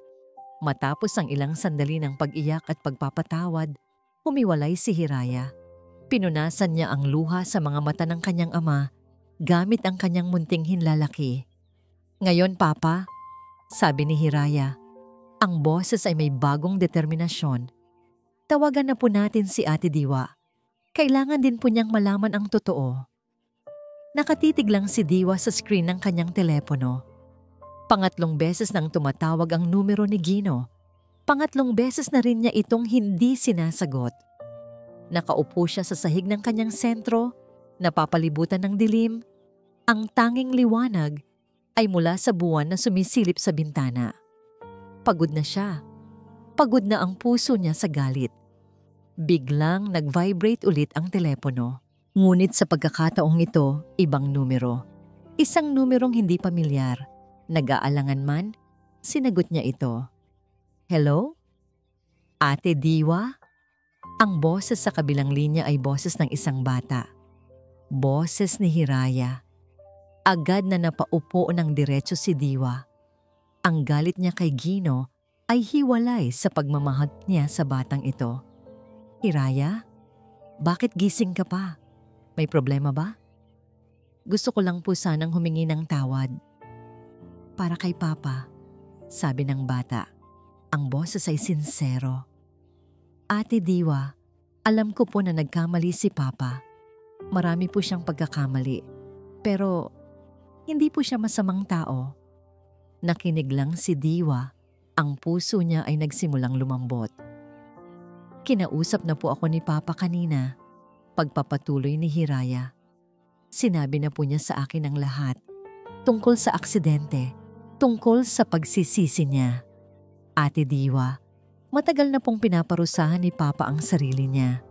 Speaker 1: Matapos ang ilang sandali ng pag-iyak at pagpapatawad, humiwalay si Hiraya. Pinunasan niya ang luha sa mga mata ng kanyang ama gamit ang kanyang munting hinlalaki. Ngayon, Papa, sabi ni Hiraya, ang boses ay may bagong determinasyon. Tawagan na po natin si Ate Diwa. Kailangan din po niyang malaman ang totoo. Nakatitig lang si Diwa sa screen ng kanyang telepono. Pangatlong beses nang tumatawag ang numero ni Gino. Pangatlong beses na rin niya itong hindi sinasagot. Nakaupo siya sa sahig ng kanyang sentro, napapalibutan ng dilim. Ang tanging liwanag ay mula sa buwan na sumisilip sa bintana. Pagod na siya. Pagod na ang puso niya sa galit. Biglang nag-vibrate ulit ang telepono. Ngunit sa pagkakataong ito, ibang numero. Isang numerong hindi pamilyar. Nag-aalangan man, sinagot niya ito. Hello? Ate Diwa? Ang boses sa kabilang linya ay boses ng isang bata. Boses ni Hiraya. Agad na napaupo ng diretso si Diwa. Ang galit niya kay Gino ay hiwalay sa pagmamahal niya sa batang ito. Hiraya? Bakit gising ka pa? May problema ba? Gusto ko lang po sanang humingi ng tawad. Para kay Papa, sabi ng bata. Ang boses ay sinsero. Ate Diwa, alam ko po na nagkamali si Papa. Marami po siyang pagkakamali. Pero hindi po siya masamang tao. Nakinig lang si Diwa. Ang puso niya ay nagsimulang lumambot. Kinausap na po ako ni Papa kanina. Pagpapatuloy ni Hiraya. Sinabi na po niya sa akin ang lahat. Tungkol sa aksidente. Tungkol sa pagsisisi niya. Ate Diwa, matagal na pong pinaparusahan ni Papa ang sarili niya.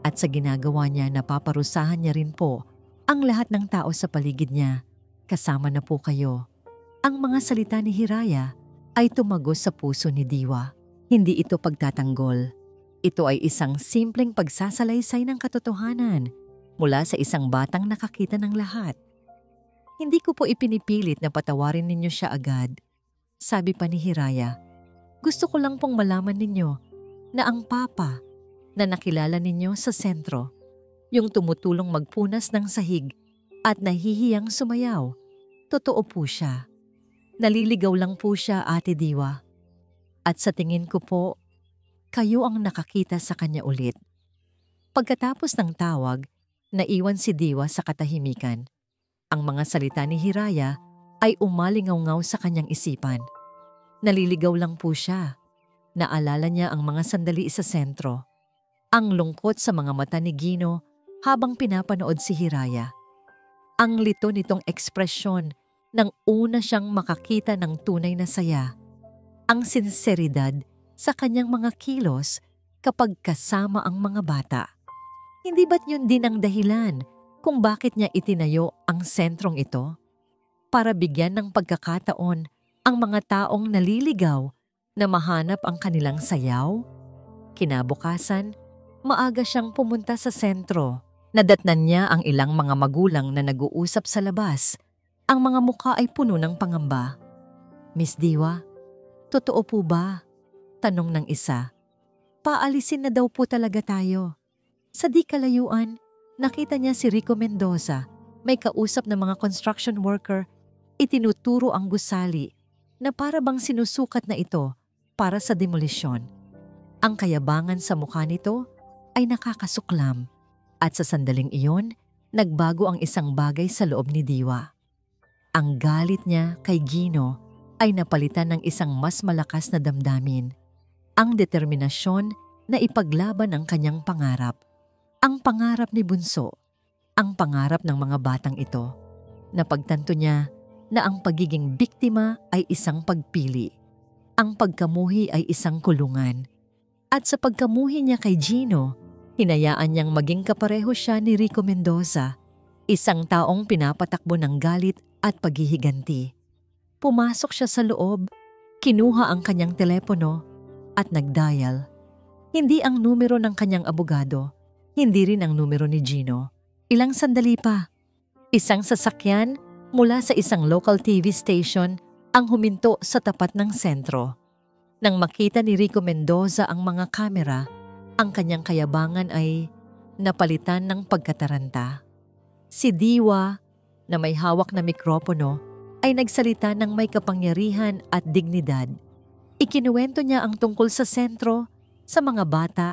Speaker 1: At sa ginagawa niya, napaparusahan niya rin po ang lahat ng tao sa paligid niya. Kasama na po kayo. Ang mga salita ni Hiraya ay tumagos sa puso ni Diwa. Hindi ito pagtatanggol. Ito ay isang simpleng pagsasalaysay ng katotohanan mula sa isang batang nakakita ng lahat. Hindi ko po ipinipilit na patawarin ninyo siya agad. Sabi pa ni Hiraya, gusto ko lang pong malaman ninyo na ang papa na nakilala ninyo sa sentro, yung tumutulong magpunas ng sahig at nahihiyang sumayaw, totoo po siya. Naliligaw lang po siya, Ate Diwa. At sa tingin ko po, kayo ang nakakita sa kanya ulit. Pagkatapos ng tawag, naiwan si Diwa sa katahimikan. Ang mga salita ni Hiraya ay umalingaw-ngaw sa kanyang isipan. Naliligaw lang po siya. Naalala niya ang mga sandali sa sentro. Ang lungkot sa mga mata ni Gino habang pinapanood si Hiraya. Ang lito nitong ekspresyon nang una siyang makakita ng tunay na saya. Ang sinseridad sa kanyang mga kilos kapag kasama ang mga bata. Hindi ba't yun din ang dahilan kung bakit niya itinayo ang sentrong ito? Para bigyan ng pagkakataon ang mga taong naliligaw na mahanap ang kanilang sayaw? Kinabukasan, maaga siyang pumunta sa sentro. Nadatnan niya ang ilang mga magulang na nag-uusap sa labas. Ang mga mukha ay puno ng pangamba. Miss Diwa, totoo po ba? Tanong ng isa. Paalisin na daw po talaga tayo. Sa di kalayuan, nakita niya si Rico Mendoza, may kausap na mga construction worker, itinuturo ang gusali na para bang sinusukat na ito para sa demolisyon. Ang kayabangan sa mukha nito ay nakakasuklam at sa sandaling iyon, nagbago ang isang bagay sa loob ni Diwa. Ang galit niya kay Gino ay napalitan ng isang mas malakas na damdamin. Ang determinasyon na ipaglaban ang kanyang pangarap. Ang pangarap ni Bunso, ang pangarap ng mga batang ito. Napagtanto niya na ang pagiging biktima ay isang pagpili. Ang pagkamuhi ay isang kulungan. At sa pagkamuhi niya kay Gino, hinayaan niyang maging kapareho siya ni Rico Mendoza, isang taong pinapatakbo ng galit at paghihiganti. Pumasok siya sa loob, kinuha ang kanyang telepono at nagdial. Hindi ang numero ng kanyang abogado, hindi rin ang numero ni Gino. Ilang sandali pa. Isang sasakyan mula sa isang local TV station ang huminto sa tapat ng sentro. Nang makita ni Rico Mendoza ang mga kamera, ang kanyang kayabangan ay napalitan ng pagkataranta. Si Diwa, na may hawak na mikropono, ay nagsalita ng may kapangyarihan at dignidad. Ikinuwento niya ang tungkol sa sentro, sa mga bata,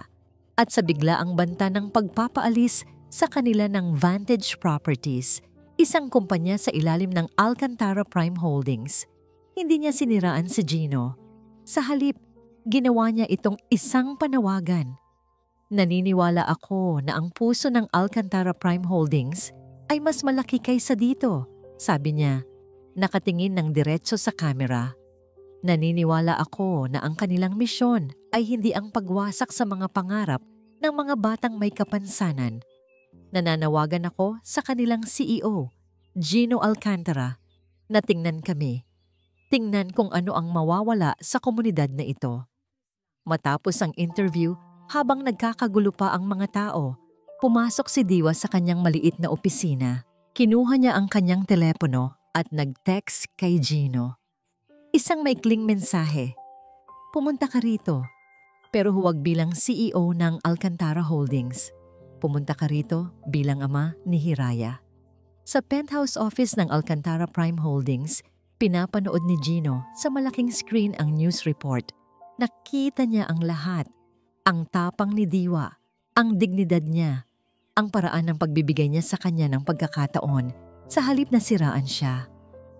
Speaker 1: at sa biglaang banta ng pagpapaalis sa kanila ng Vantage Properties, isang kumpanya sa ilalim ng Alcantara Prime Holdings. Hindi niya siniraan si Gino. Sa halip, ginawa niya itong isang panawagan. Naniniwala ako na ang puso ng Alcantara Prime Holdings ay mas malaki kaysa dito, sabi niya, nakatingin ng diretso sa kamera. Naniniwala ako na ang kanilang misyon ay hindi ang pagwasak sa mga pangarap ng mga batang may kapansanan. Nananawagan ako sa kanilang CEO, Gino Alcantara, na tingnan kami. Tingnan kung ano ang mawawala sa komunidad na ito. Matapos ang interview, habang nagkakagulo pa ang mga tao, pumasok si Diwa sa kanyang maliit na opisina. Kinuha niya ang kanyang telepono at nag-text kay Gino. Isang maikling mensahe. Pumunta ka rito, pero huwag bilang CEO ng Alcantara Holdings. Pumunta ka rito bilang ama ni Hiraya. Sa penthouse office ng Alcantara Prime Holdings, pinapanood ni Gino sa malaking screen ang news report. Nakita niya ang lahat. Ang tapang ni Diwa, ang dignidad niya, ang paraan ng pagbibigay niya sa kanya ng pagkakataon sa halip na siraan siya.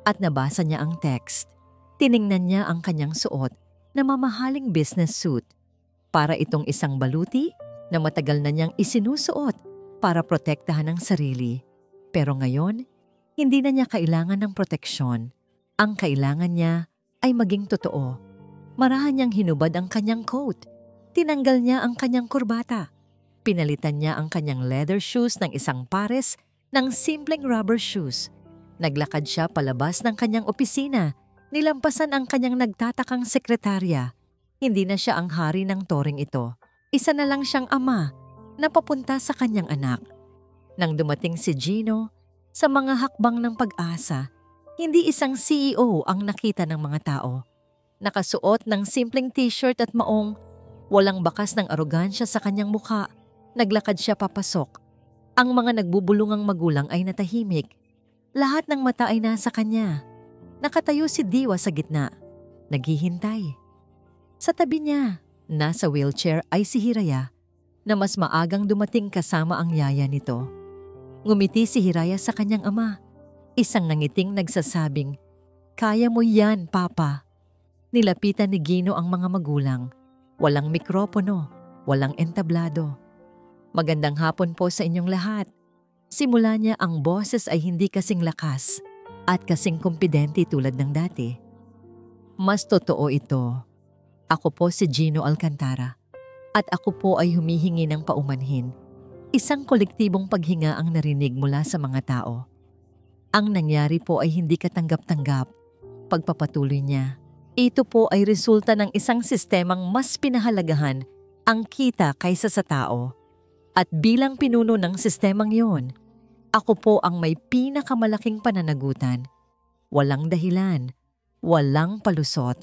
Speaker 1: At nabasa niya ang text. Tiningnan niya ang kanyang suot na mamahaling business suit. Para itong isang baluti na matagal na niyang isinusuot para protektahan ang sarili. Pero ngayon, hindi na niya kailangan ng proteksyon. Ang kailangan niya ay maging totoo. Marahan niyang hinubad ang kanyang coat. Tinanggal niya ang kanyang kurbata. Pinalitan niya ang kanyang leather shoes ng isang pares ng simpleng rubber shoes. Naglakad siya palabas ng kanyang opisina. Nilampasan ang kanyang nagtatakang sekretarya. Hindi na siya ang hari ng toring ito. Isa na lang siyang ama na papunta sa kanyang anak. Nang dumating si Gino, sa mga hakbang ng pag-asa, hindi isang CEO ang nakita ng mga tao. Nakasuot ng simpleng t-shirt at maong, walang bakas ng arogansya sa kanyang mukha. Naglakad siya papasok. Ang mga nagbubulungang magulang ay natahimik. Lahat ng mata ay nasa kanya. Nakatayo si Diwa sa gitna. Naghihintay. Sa tabi niya, nasa wheelchair ay si Hiraya na mas maagang dumating kasama ang yaya nito. Ngumiti si Hiraya sa kanyang ama. Isang nangiting nagsasabing, "Kaya mo yan, Papa." Nilapitan ni Gino ang mga magulang. Walang mikropono, walang entablado. "Magandang hapon po sa inyong lahat." Simula niya, ang boses ay hindi kasing lakas at kasing kumpidente tulad ng dati. "Mas totoo ito. Ako po si Gino Alcantara at ako po ay humihingi ng paumanhin." Isang kolektibong paghinga ang narinig mula sa mga tao. "Ang nangyari po ay hindi katanggap-tanggap." Pagpapatuloy niya, "Ito po ay resulta ng isang sistemang mas pinahalagahan ang kita kaysa sa tao. At bilang pinuno ng sistemang yon, ako po ang may pinakamalaking pananagutan. Walang dahilan, walang palusot.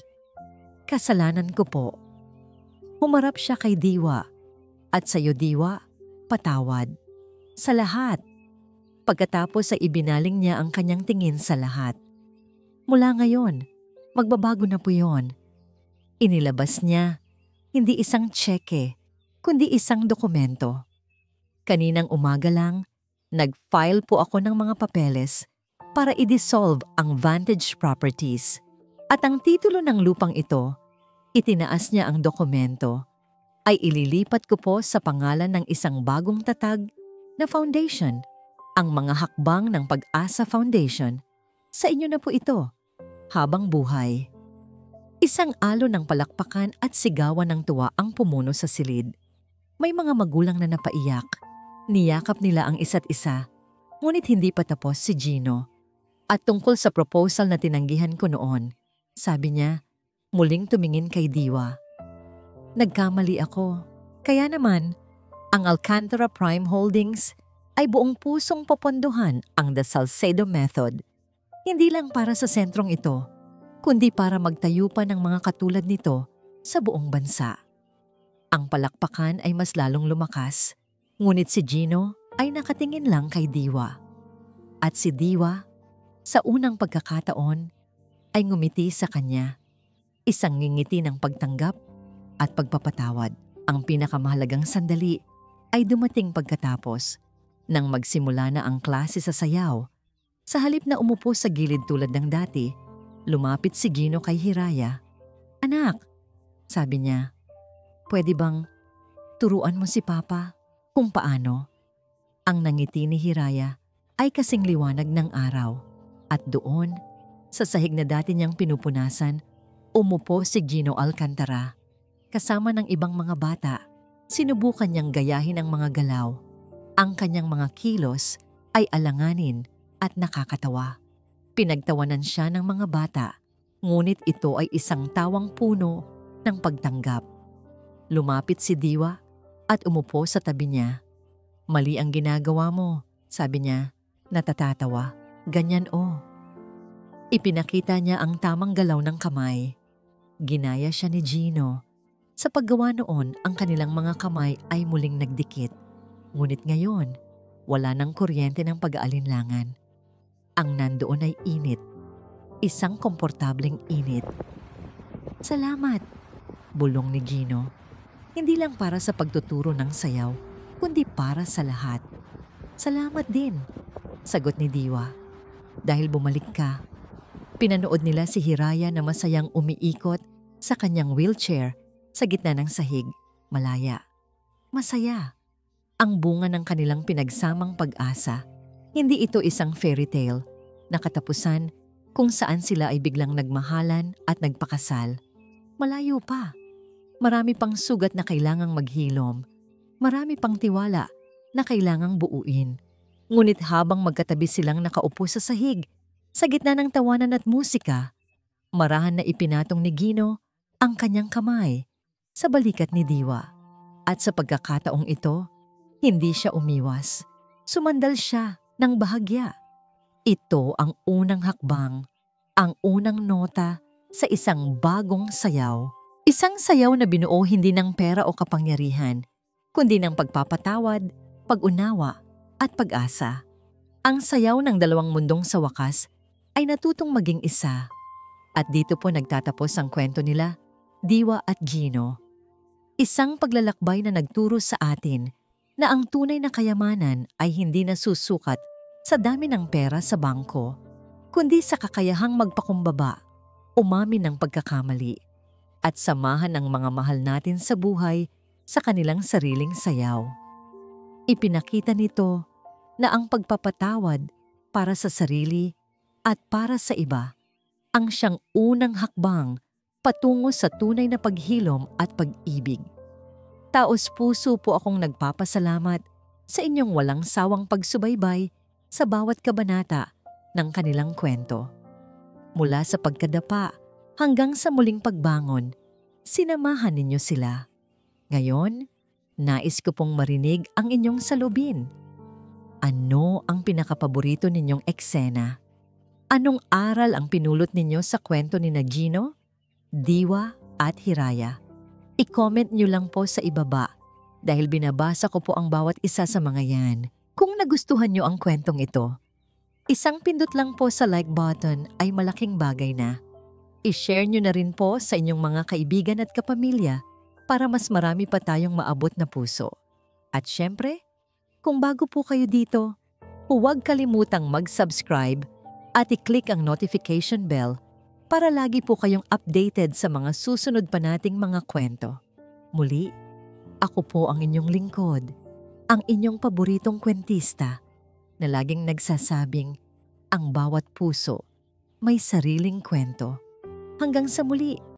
Speaker 1: Kasalanan ko po." Humarap siya kay Diwa. "At sa'yo, Diwa, patawad. Sa lahat." Pagkatapos ay ibinaling niya ang kanyang tingin sa lahat. "Mula ngayon, magbabago na po yon." Inilabas niya, hindi isang tseke, kundi isang dokumento. "Kaninang umaga lang, nag-file po ako ng mga papeles para i-dissolve ang Vantage Properties. At ang titulo ng lupang ito," itinaas niya ang dokumento, "ay ililipat ko po sa pangalan ng isang bagong tatag na foundation, ang mga hakbang ng Pag-asa Foundation. Sa inyo na po ito, habang buhay." Isang alon ng palakpakan at sigawan ng tuwa ang pumuno sa silid. May mga magulang na napaiyak. Niyakap nila ang isa't isa. Ngunit hindi pa tapos si Gino. At tungkol sa proposal na tinanggihan ko noon, sabi niya, muling tumingin kay Diwa. "Nagkamali ako. Kaya naman, ang Alcantara Prime Holdings ay buong pusong popondohan ang The Salcedo Method. Hindi lang para sa sentrong ito, kundi para magtayo pa ng mga katulad nito sa buong bansa." Ang palakpakan ay mas lalong lumakas, ngunit si Gino ay nakatingin lang kay Diwa. At si Diwa, sa unang pagkakataon, ay ngumiti sa kanya. Isang ngingiti ng pagtanggap at pagpapatawad. Ang pinakamahalagang sandali ay dumating pagkatapos, nang magsimula na ang klase sa sayaw. Sa halip na umupo sa gilid tulad ng dati, lumapit si Gino kay Hiraya. "Anak," sabi niya, "pwede bang turuan mo si Papa kung paano?" Ang nangiti ni Hiraya ay kasing liwanag ng araw. At doon, sa sahig na dati niyang pinupunasan, umupo si Gino Alcantara. Kasama ng ibang mga bata, sinubukan niyang gayahin ang mga galaw. Ang kanyang mga kilos ay alanganin at nakakatawa. Pinagtawanan siya ng mga bata, ngunit ito ay isang tawang puno ng pagtanggap. Lumapit si Diwa at umupo sa tabi niya. "Mali ang ginagawa mo," sabi niya, natatatawa. "Ganyan o." Ipinakita niya ang tamang galaw ng kamay. Ginaya siya ni Gino. Sa paggawa noon, ang kanilang mga kamay ay muling nagdikit. Ngunit ngayon, wala nang kuryente ng pag-aalinlangan. Ang nandoon ay init. Isang komportableng init. "Salamat," bulong ni Gino. Hindi lang para sa pagtuturo ng sayaw, kundi para sa lahat. "Salamat din," sagot ni Diwa. "Dahil bumalik ka." Pinanood nila si Hiraya na masayang umiikot sa kanyang wheelchair sa gitna ng sahig, malaya. Masaya. Ang bunga ng kanilang pinagsamang pag-asa. Hindi ito isang fairy tale na katapusan kung saan sila ay biglang nagmahalan at nagpakasal. Malayo pa. Marami pang sugat na kailangang maghilom. Marami pang tiwala na kailangang buuin. Ngunit habang magkatabi silang nakaupo sa sahig, sa gitna ng tawanan at musika, marahan na ipinatong ni Gino ang kanyang kamay sa balikat ni Diwa. At sa pagkakataong ito, hindi siya umiwas. Sumandal siya ng bahagya. Ito ang unang hakbang, ang unang nota sa isang bagong sayaw. Isang sayaw na binuo hindi ng pera o kapangyarihan, kundi ng pagpapatawad, pag-unawa at pag-asa. Ang sayaw ng dalawang mundong sa wakas ay natutong maging isa. At dito po nagtatapos ang kwento nila, Diwa at Gino. Isang paglalakbay na nagturo sa atin na ang tunay na kayamanan ay hindi nasusukat sa dami ng pera sa bangko, kundi sa kakayahang magpakumbaba, umamin ng pagkakamali, at samahan ang mga mahal natin sa buhay sa kanilang sariling sayaw. Ipinakita nito na ang pagpapatawad para sa sarili at para sa iba ang siyang unang hakbang patungo sa tunay na paghilom at pag-ibig. Taos-puso po akong nagpapasalamat sa inyong walang sawang pagsubaybay sa bawat kabanata ng kanilang kwento. Mula sa pagkadapa hanggang sa muling pagbangon, sinamahan ninyo sila. Ngayon, nais ko pong marinig ang inyong salubin. Ano ang pinakapaborito ninyong eksena? Anong aral ang pinulot ninyo sa kwento ni Gino, Diwa at Hiraya? I-comment nyo lang po sa ibaba dahil binabasa ko po ang bawat isa sa mga yan. Kung nagustuhan nyo ang kwentong ito, isang pindot lang po sa like button ay malaking bagay na. I-share nyo na rin po sa inyong mga kaibigan at kapamilya para mas marami pa tayong maabot na puso. At syempre, kung bago po kayo dito, huwag kalimutang mag-subscribe at i-click ang notification bell para lagi po kayong updated sa mga susunod pa nating mga kwento. Muli, ako po ang inyong lingkod, ang inyong paboritong kwentista na laging nagsasabing ang bawat puso may sariling kwento. Hanggang sa muli!